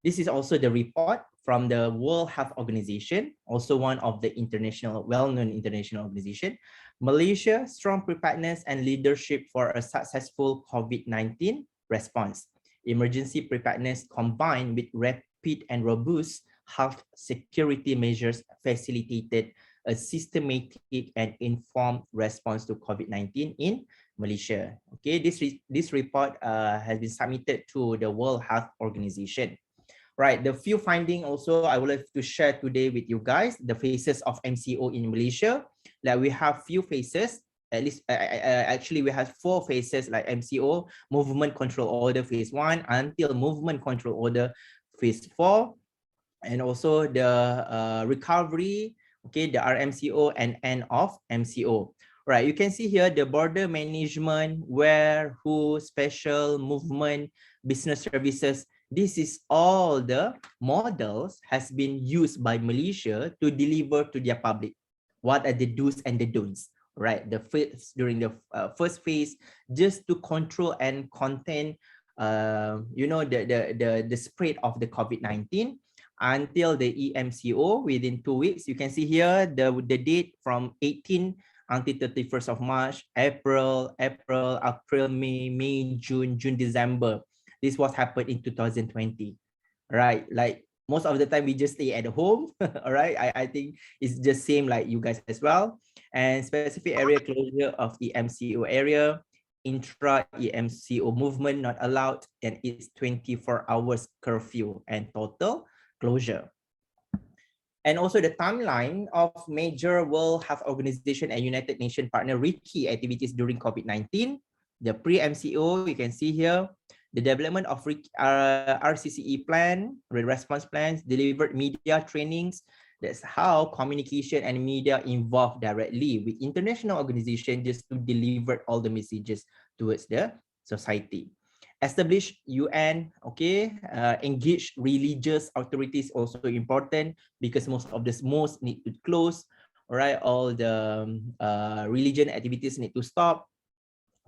This is also the report from the World Health Organization, also one of the international, well-known international organization. Malaysia, strong preparedness and leadership for a successful COVID-19 response. Emergency preparedness combined with rapid and robust health security measures facilitated a systematic and informed response to COVID-19 in Malaysia. Okay, this report has been submitted to the World Health Organization. Right, the few findings also I would like to share today with you guys, the phases of MCO in Malaysia. Like we have few phases, at least actually we have 4 phases like MCO, Movement Control Order phase 1 until Movement Control Order phase 4. And also the recovery, okay, the RMCO and end of MCO. Right, you can see here the border management, where, who, special movement, business services. This is all the models has been used by Malaysia to deliver to their public. What are the do's and the don'ts? Right, the first during the first phase, just to control and contain, you know, the spread of the COVID-19. Until the EMCO within 2 weeks. You can see here the date from 18 until 31st of March, April, May, June, December. This was happened in 2020, right? Like most of the time we just stay at home, all right? I think it's just same like you guys as well. And specific area closure of the MCO area, intra-EMCO movement not allowed, and it's 24 hours curfew and total closure. And also the timeline of major World Health Organization and United Nations partner RIKI activities during COVID-19. The pre-MCO, you can see here, the development of RCCE plan, response plans, delivered media trainings. That's how communication and media involved directly with international organizations just to deliver all the messages towards the society. Establish UN, okay, engage religious authorities, also important because most of the mosques need to close, all right, all the religion activities need to stop.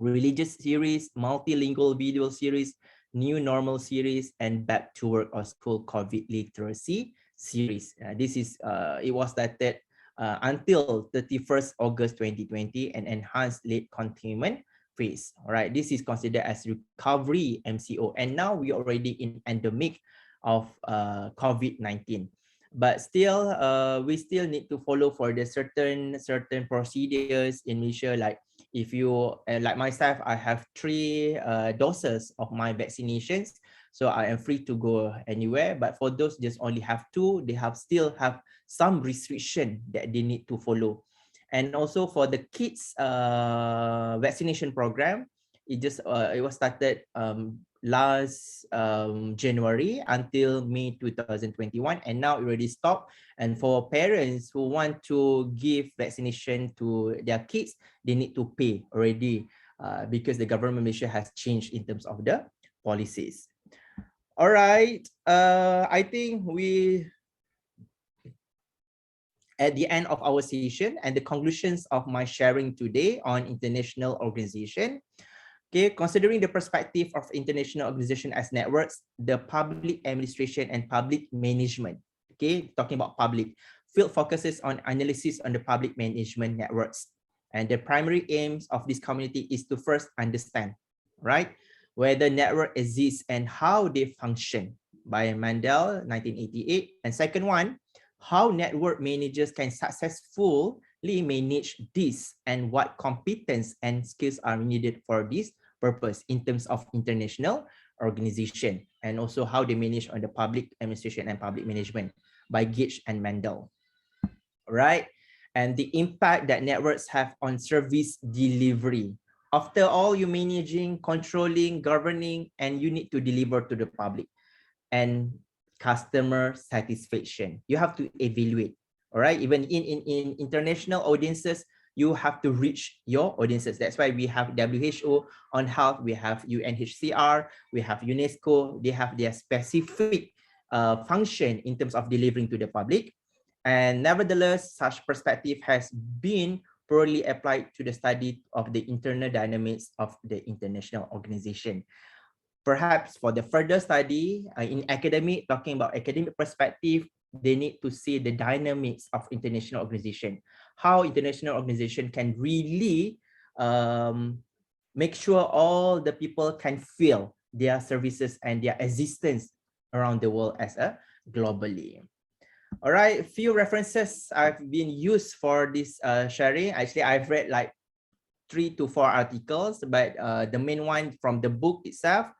Religious series, multilingual video series, new normal series, and back to work or school COVID literacy series. This is, it was started until 31st August 2020 and enhanced late containment phase. All right, this is considered as recovery MCO, and now we already in endemic of COVID-19, but still we still need to follow for the certain procedures in Malaysia. Like if you like myself, I have 3 doses of my vaccinations, so I am free to go anywhere. But for those just only have 2, they still have some restriction that they need to follow. And also for the kids vaccination program, it was started last January until May 2021, and now it already stopped. And for parents who want to give vaccination to their kids, they need to pay already because the government Malaysia has changed in terms of the policies. All right, I think we at the end of our session and the conclusions of my sharing today on international organization. Okay, considering the perspective of international organization as networks, the public administration and public management, okay, talking about public, field focuses on analysis on the public management networks. And the primary aims of this community is to first understand, right, whether network exists and how they function. by Mandel, 1988. And second one, how network managers can successfully manage this and what competence and skills are needed for this purpose in terms of international organization, and also how they manage on the public administration and public management by Gage and Mandel. Right? And the impact that networks have on service delivery. After all, you're managing, controlling, governing, and you need to deliver to the public. And customer satisfaction, you have to evaluate. All right, even in international audiences, you have to reach your audiences. That's why we have WHO on health, we have UNHCR, we have UNESCO. They have their specific function in terms of delivering to the public. And nevertheless, such perspective has been poorly applied to the study of the internal dynamics of the international organization. Perhaps for the further study in academic, talking about academic perspective, they need to see the dynamics of international organization, how international organization can really make sure all the people can feel their services and their existence around the world as a globally. All right, few references I've been used for this sharing. Actually, I've read like 3 to 4 articles, but the main one from the book itself,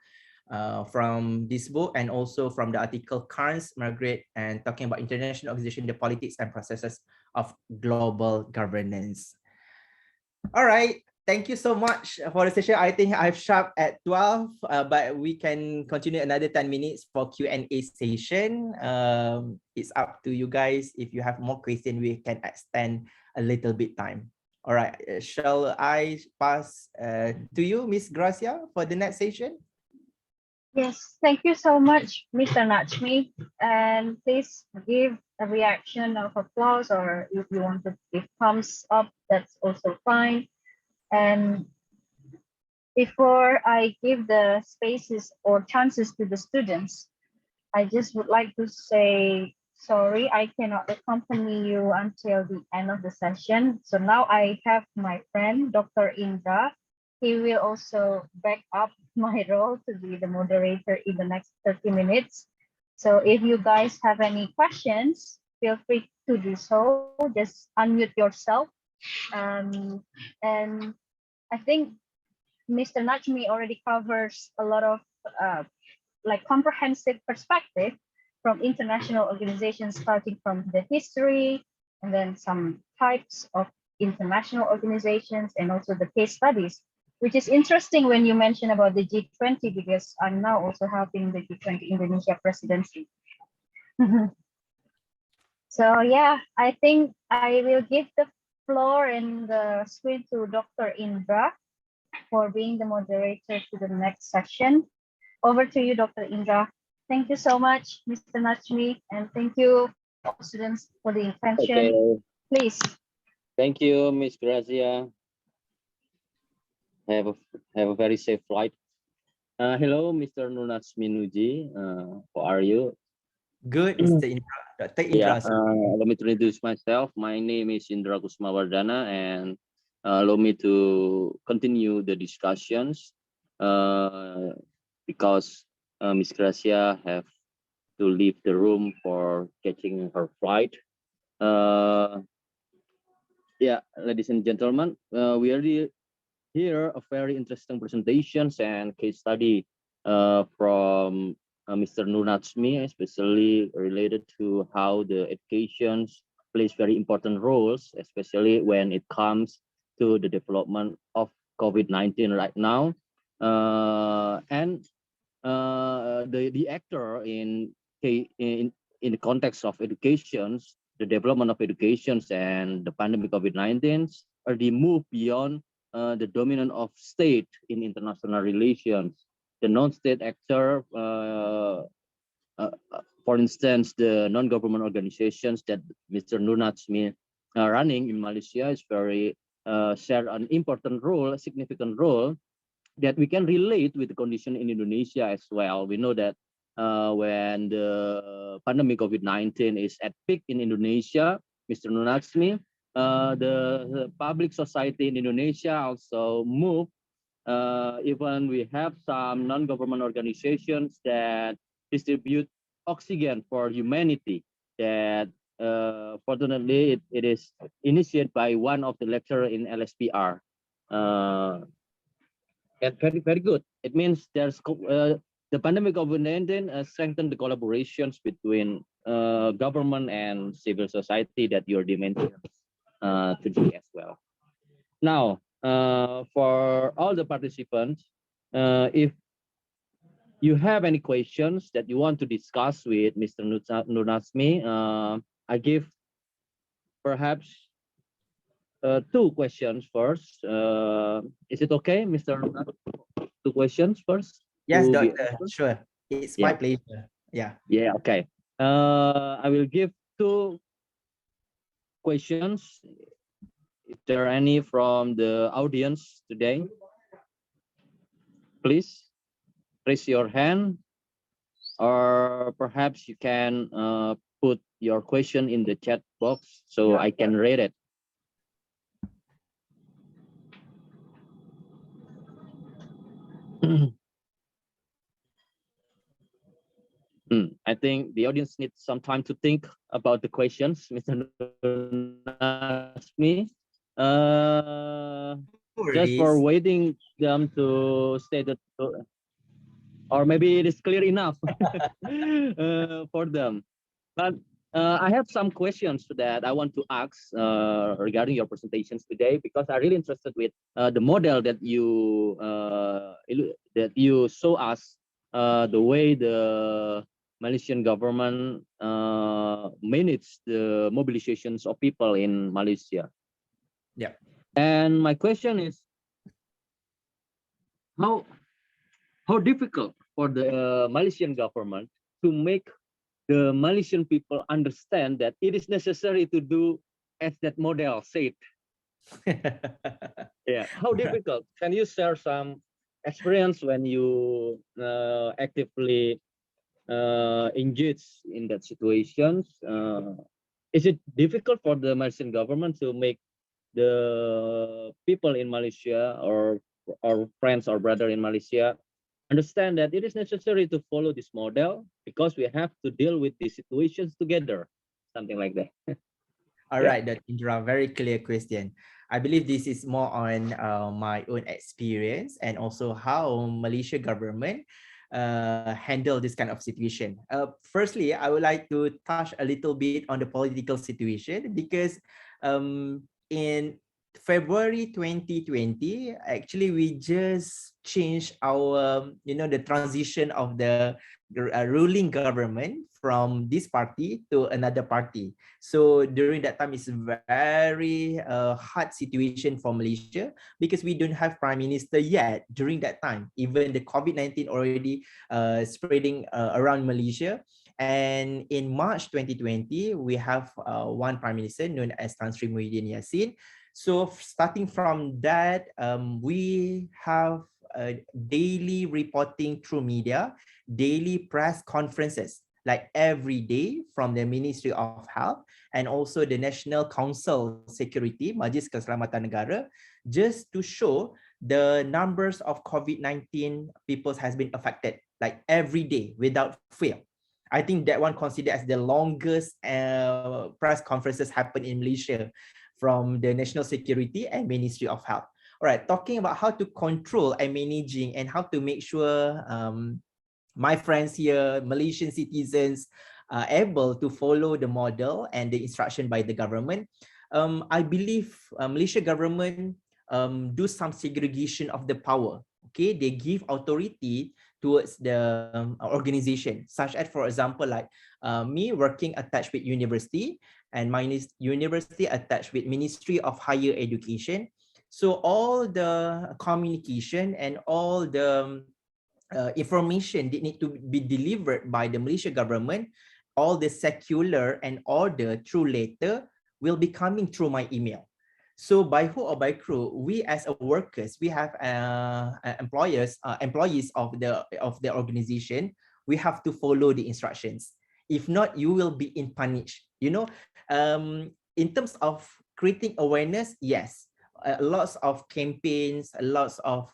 from this book, and also from the article Carnes, Margaret, and talking about international organization, the politics and processes of global governance. All right. Thank you so much for the session. I think I've sharp at 12, but we can continue another 10 minutes for Q&A session. It's up to you guys. If you have more questions, we can extend a little bit time. All right. Shall I pass to you, Miss Gracia, for the next session? Yes, thank you so much, Mr. Najmi. And please give a reaction of applause, or if you want to give thumbs up, that's also fine. And before I give the spaces or chances to the students, I just would like to say, sorry, I cannot accompany you until the end of the session. So now I have my friend, Dr. Indra. He will also back up my role to be the moderator in the next 30 minutes. So if you guys have any questions, feel free to do so. Just unmute yourself. And I think Mr. Najmi already covers a lot of like comprehensive perspective from international organizations, starting from the history and then some types of international organizations and also the case studies, which is interesting when you mention about the G20, because I'm now also helping the G20 Indonesia presidency. So yeah, I think I will give the floor and the screen to Dr. Indra for being the moderator to the next session. Over to you, Dr. Indra. Thank you so much, Mr. Najmi, and thank you, all students, for the attention. Okay. Please. Thank you, Miss Gracia. Have a very safe flight. Hello, Mr. Najmi Nuji. How are you? Good, Mr. Indra. Dr. Indra. Yeah, let me introduce myself. My name is Indra Kusmawardana, and allow me to continue the discussions because Miss Gracia have to leave the room for catching her flight. Yeah, ladies and gentlemen, we are here a very interesting presentations and case study from Mr. Najmi, especially related to how the education plays very important roles, especially when it comes to the development of COVID-19 right now. And the actor in the context of educations, the development of educations and the pandemic COVID-19 are the move beyond the dominant of state in international relations. The non-state actor, for instance, the non-government organizations that Mr. Najmi running in Malaysia is very share an important role, a significant role that we can relate with the condition in Indonesia as well. We know that when the pandemic COVID-19 is at peak in Indonesia, Mr. Najmi, the public society in Indonesia also move. Even we have some non-government organizations that distribute oxygen for humanity. That fortunately it is initiated by one of the lecturer in LSPR. And very good. It means the pandemic of COVID-19 strengthened the collaborations between government and civil society that you're demanding today as well. Now, for all the participants, if you have any questions that you want to discuss with Mr. Nunasmi, I give perhaps two questions first. Is it okay, Mr. Nunasmi? Two questions first? Yes, to be doctor. answered? Sure. It's Yeah. my pleasure. Yeah. Yeah, okay. I will give two questions. If there are any from the audience today, please raise your hand, or perhaps you can put your question in the chat box so I can read it. I think the audience needs some time to think about the questions, Mr. Nasmi. Just for waiting them to say that, or maybe it is clear enough for them. But I have some questions that I want to ask regarding your presentations today, because I'm really interested with the model that you show us, the way the Malaysian government manage the mobilizations of people in Malaysia. Yeah. And my question is, how difficult for the Malaysian government to make the Malaysian people understand that it is necessary to do as that model said? Yeah, how difficult? Can you share some experience when you actively engage in that situations? Is it difficult for the Malaysian government to make the people in Malaysia, or our friends or brother in Malaysia, understand that it is necessary to follow this model because we have to deal with these situations together, something like that? All right, Dr. Indra, very clear question. I believe this is more on my own experience and also how Malaysia government handle this kind of situation. Firstly, I would like to touch a little bit on the political situation, because in February 2020, actually we just changed our, the transition of the ruling government from this party to another party. So during that time, it's a very hard situation for Malaysia, because we don't have prime minister yet during that time. Even the COVID-19 already spreading around Malaysia. And in March 2020, we have one prime minister known as Tan Sri Muhyiddin Yassin. So starting from that, we have daily reporting through media, daily press conferences, like every day from the Ministry of Health and also the National Council Security, Majlis Keselamatan Negara, just to show the numbers of COVID-19 people has been affected, like every day without fail. I think that one considered as the longest press conferences happen in Malaysia from the National Security and Ministry of Health. All right, talking about how to control and managing and how to make sure my friends here, Malaysian citizens, are able to follow the model and the instruction by the government. I believe Malaysia government do some segregation of the power. Okay, they give authority towards the organization, such as, for example, like me working attached with university, and my university attached with Ministry of Higher Education. So all the communication and all the information that need to be delivered by the Malaysia government, all the circular and order through letter will be coming through my email. So by hook or by crook, we as a workers, we have employees of the organization. We have to follow the instructions. If not, you will be in punish. In terms of creating awareness, yes. lots of campaigns, lots of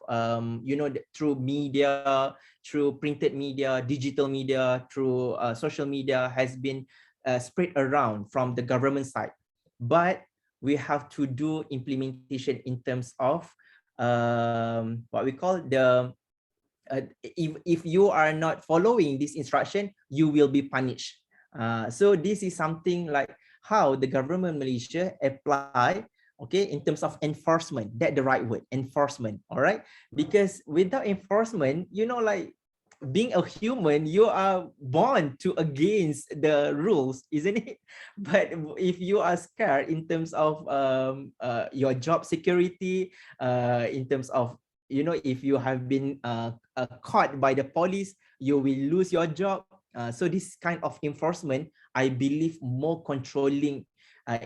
through media, through printed media, digital media, through social media has been spread around from the government side. But we have to do implementation in terms of what we call the if you are not following this instruction, you will be punished. So this is something like how the government Malaysia apply, okay, in terms of enforcement. That the right word, enforcement. All right, because without enforcement, like being a human, you are born to against the rules, isn't it? But if you are scared in terms of your job security, in terms of if you have been caught by the police, you will lose your job. So this kind of enforcement, I believe, more controlling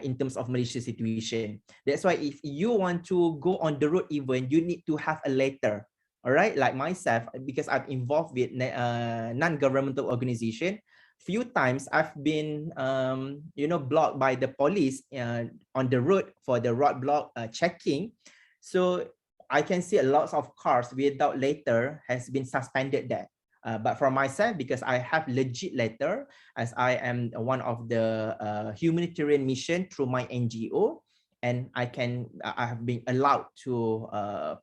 in terms of Malaysia situation. That's why if you want to go on the road, even you need to have a letter. All right, like myself, because I'm involved with non-governmental organization. Few times I've been blocked by the police on the road for the roadblock checking. So I can see a lot of cars without letter has been suspended there. But for myself, because I have legit letter, as I am one of the humanitarian mission through my NGO, and I have been allowed to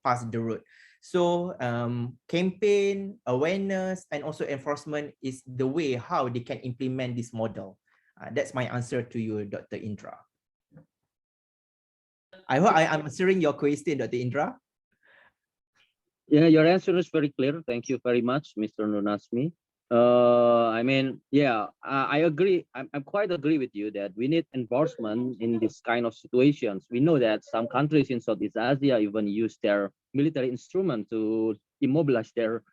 pass the road. So campaign, awareness, and also enforcement is the way how they can implement this model. That's my answer to you, Dr. Indra. I hope I am answering your question, Dr. Indra. Yeah, your answer is very clear. Thank you very much, Mr. Nunasmi. I agree. I'm quite agree with you that we need enforcement in this kind of situations. We know that some countries in Southeast Asia even use their military instrument to immobilize their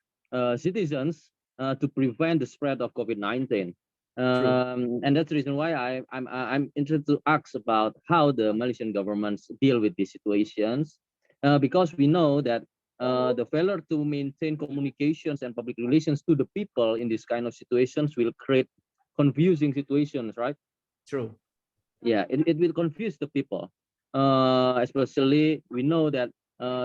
citizens to prevent the spread of COVID-19. And that's the reason why I'm interested to ask about how the Malaysian governments deal with these situations, because we know that the failure to maintain communications and public relations to the people in this kind of situations will create confusing situations, right? True. Yeah, it will confuse the people. Especially we know that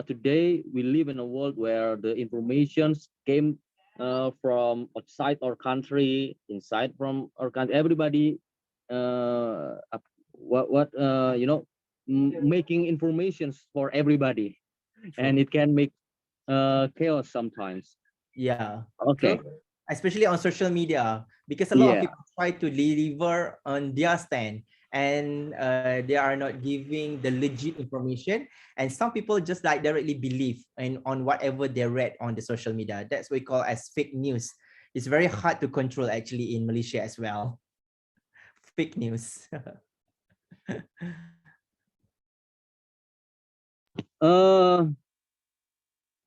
today we live in a world where the informations came from outside our country, inside from our country. Everybody, making informations for everybody. True. And it can make chaos sometimes. Yeah. Okay. True. Especially on social media, because a lot of people try to deliver on their stand, and they are not giving the legit information, and some people just like directly believe on whatever they read on the social media. That's what we call as fake news. It's very hard to control actually in Malaysia as well. Fake news.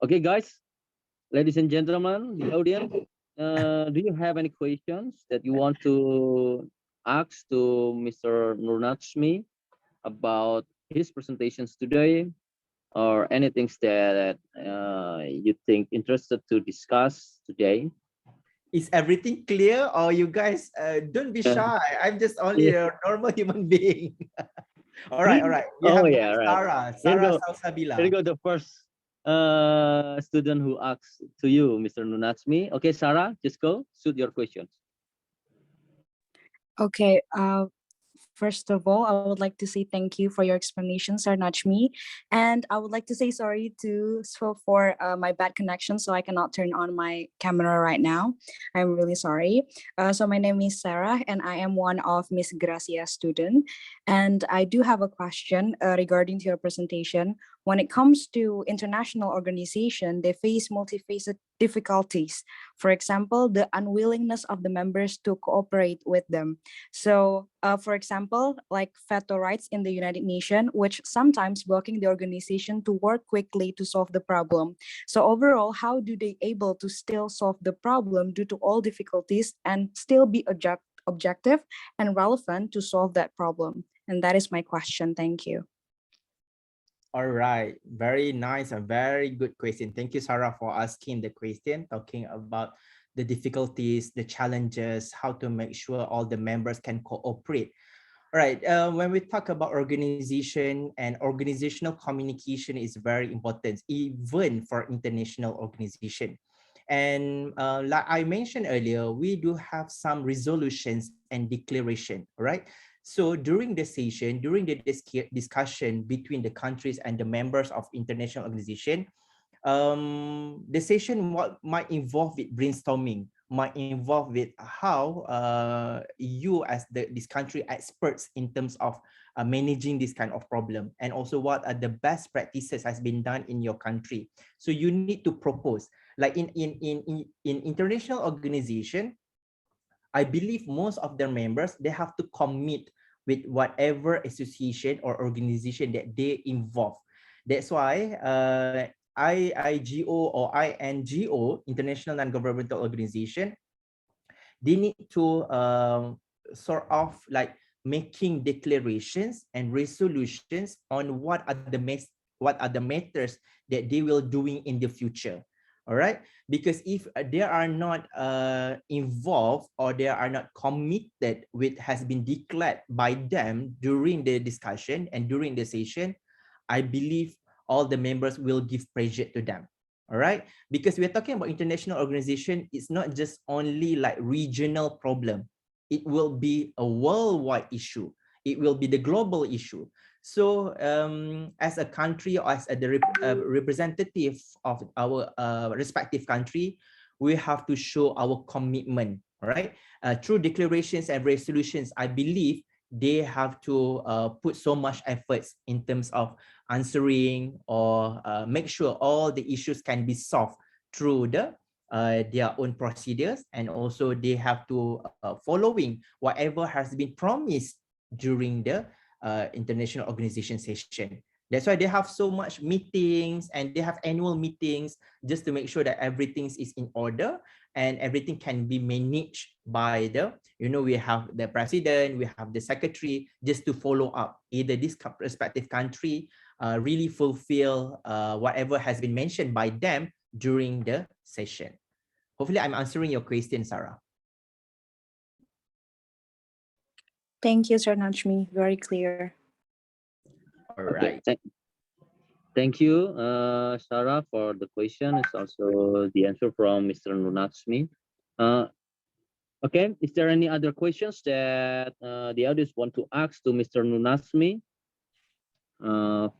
Okay, guys, ladies and gentlemen, the audience, do you have any questions that you want to ask to Mr. Nurnatsmi about his presentations today, or anything that you think interested to discuss today? Is everything clear, or you guys don't be shy? I'm just only a normal human being. All right. We have right. Sarah Salsabila. Here you go, the first student who asks to you, Mr. Nunatsmi. Okay, Sarah, just go, shoot your questions. Okay, first of all, I would like to say thank you for your explanation, Sir Najmi. And I would like to say sorry for my bad connection, so I cannot turn on my camera right now. I'm really sorry. So my name is Sarah, and I am one of Miss Gracia's student. And I do have a question regarding to your presentation. When it comes to international organization, they face multifaceted difficulties. For example, the unwillingness of the members to cooperate with them. So, for example, like veto rights in the United Nations, which sometimes blocking the organization to work quickly to solve the problem. So overall, how do they able to still solve the problem due to all difficulties and still be objective and relevant to solve that problem? And that is my question. Thank you. All right, very nice, a very good question. Thank you, Sarah, for asking the question, talking about the difficulties, the challenges, how to make sure all the members can cooperate. Right. When we talk about organization and organizational communication is very important, even for international organization. And like I mentioned earlier, we do have some resolutions and declaration, right? So during the session, during the discussion between the countries and the members of international organization, the session might involve with brainstorming, might involve with how you as this country experts in terms of managing this kind of problem, and also what are the best practices has been done in your country. So you need to propose, like in international organization, I believe most of their members, they have to commit with whatever association or organization that they involve. That's why IIGO or INGO, International Non-Governmental Organization, they need to sort of like making declarations and resolutions on what are the matters that they will doing in the future. All right, because if they are not involved or they are not committed with has been declared by them during the discussion and during the session, I believe all the members will give pressure to them. All right, because we're talking about international organization, it's not just only like regional problem. It will be a worldwide issue. It will be the global issue. So as a country or as a representative of our respective country, we have to show our commitment, right? Through declarations and resolutions, I believe they have to put so much efforts in terms of answering or make sure all the issues can be solved through their own procedures, and also they have to following whatever has been promised during the international organization session. That's why they have so much meetings and they have annual meetings just to make sure that everything is in order and everything can be managed by the, we have the president, we have the secretary, just to follow up either this respective country really fulfill whatever has been mentioned by them during the session. Hopefully I'm answering your question, Sarah. Thank you, Sir Najmi. Very clear. All right. Okay. Thank you, Sarah, for the question. It's also the answer from Mr. Nunatsmi. Okay, is there any other questions that the audience want to ask to Mr. Nunatsmi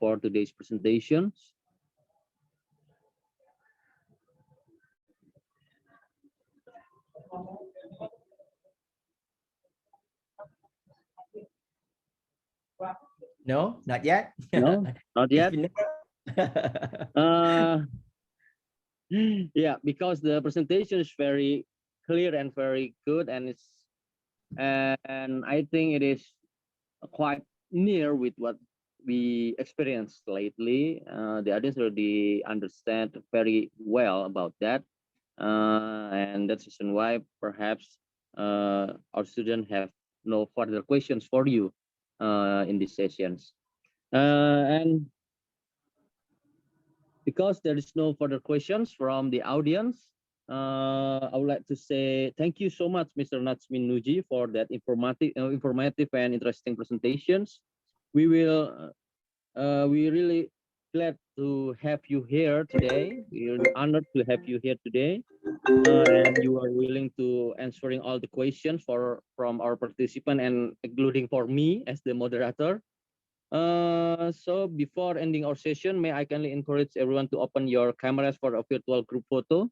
for today's presentations? No, not yet. No, not yet. Yeah, because the presentation is very clear and very good, and I think it is quite near with what we experienced lately. The audience already understand very well about that, and that's the reason why perhaps our students have no further questions for you in these sessions. And because there is no further questions from the audience, I would like to say thank you so much, Mr. Najmi Nuji, for that informative and interesting presentations. We really glad to have you here today. We're honored to have you here today, and you are willing to answering all the questions from our participant and including for me as the moderator. So before ending our session, may I kindly encourage everyone to open your cameras for a virtual group photo.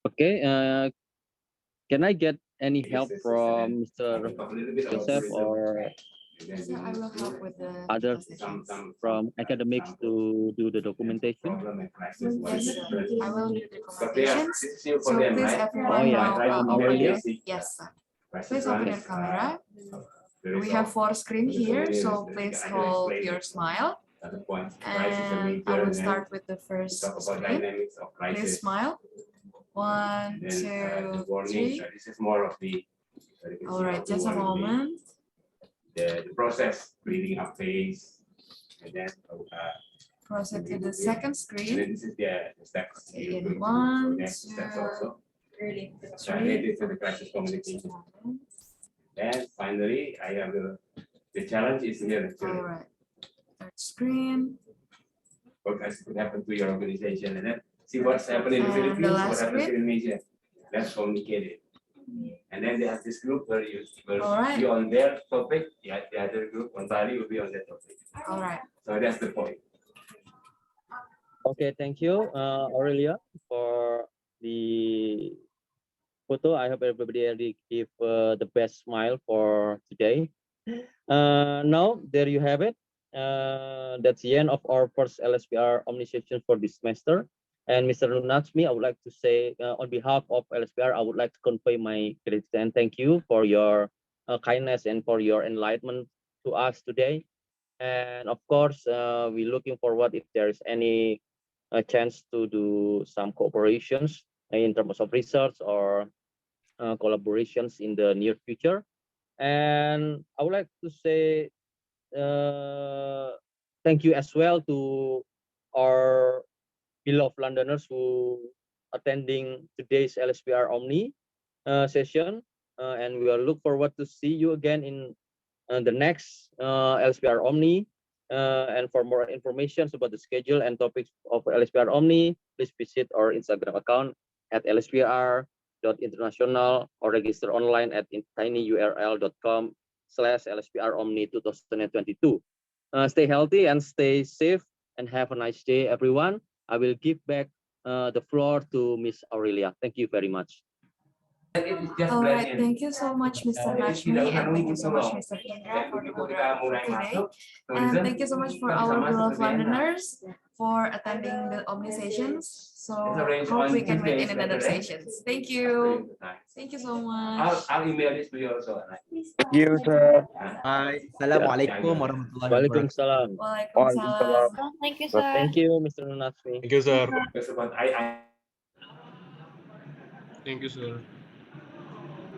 Okay, can I get any help from Mr. Joseph or So I will help with the others from academics to do the documentation? Yes, I will do the documentations. So please everyone yeah, now from open Aurelia? Yes, sir. Please open your camera. We have 4 screens here, so please hold your smile. And I will start with the first screen. Please smile. 1, 2, 3. All right, just a moment. The process, breathing up phase, And then Proceed to the second and then screen. this is the steps. Okay, You in do one, next steps also. three. Related to the crisis communication. And finally, I have the challenge is here All actually. right. Third screen. What could happen to your organization and then see what's happening in the And the Philippines, what last happens in screen. Indonesia. Let's communicate it. And then they have this group where you will All right. be on their topic. Yeah, the other group on Bali will be on their topic. All right. So that's the point. Okay, thank you, Aurelia, for the photo. I hope everybody already give the best smile for today. Now, there you have it. That's the end of our first LSPR Omni session for this semester. And Mr. Natsmi, I would like to say on behalf of LSPR, I would like to convey my gratitude and thank you for your kindness and for your enlightenment to us today. And of course, we're looking forward if there is any chance to do some cooperations in terms of research or collaborations in the near future. And I would like to say thank you as well to our beloved Londoners who attending today's LSPR Omni session. And we will look forward to see you again in the next LSPR Omni. And for more information about the schedule and topics of LSPR Omni, please visit our Instagram account at lspr.international or register online at tinyurl.com/lspromni 2022. Stay healthy and stay safe and have a nice day, everyone. I will give back the floor to Miss Aurelia. Thank you very much. All right, thank you so much, Mr. Najmi, and thank you so much, Mr. Indra, for the moderator for today. And thank you so much for our beloved Londoners for attending the Omni sessions. So hope we can meet in another sessions. Thank you. Thank you so much. I'll email this to you also. Thank you, sir. Bye. Assalamualaikum warahmatullahi wabarakatuh. Waalaikumsalam. Waalaikumsalam. Thank you, sir. Thank you, Mr. Natsmi. Thank you, sir. Because I Thank you, sir.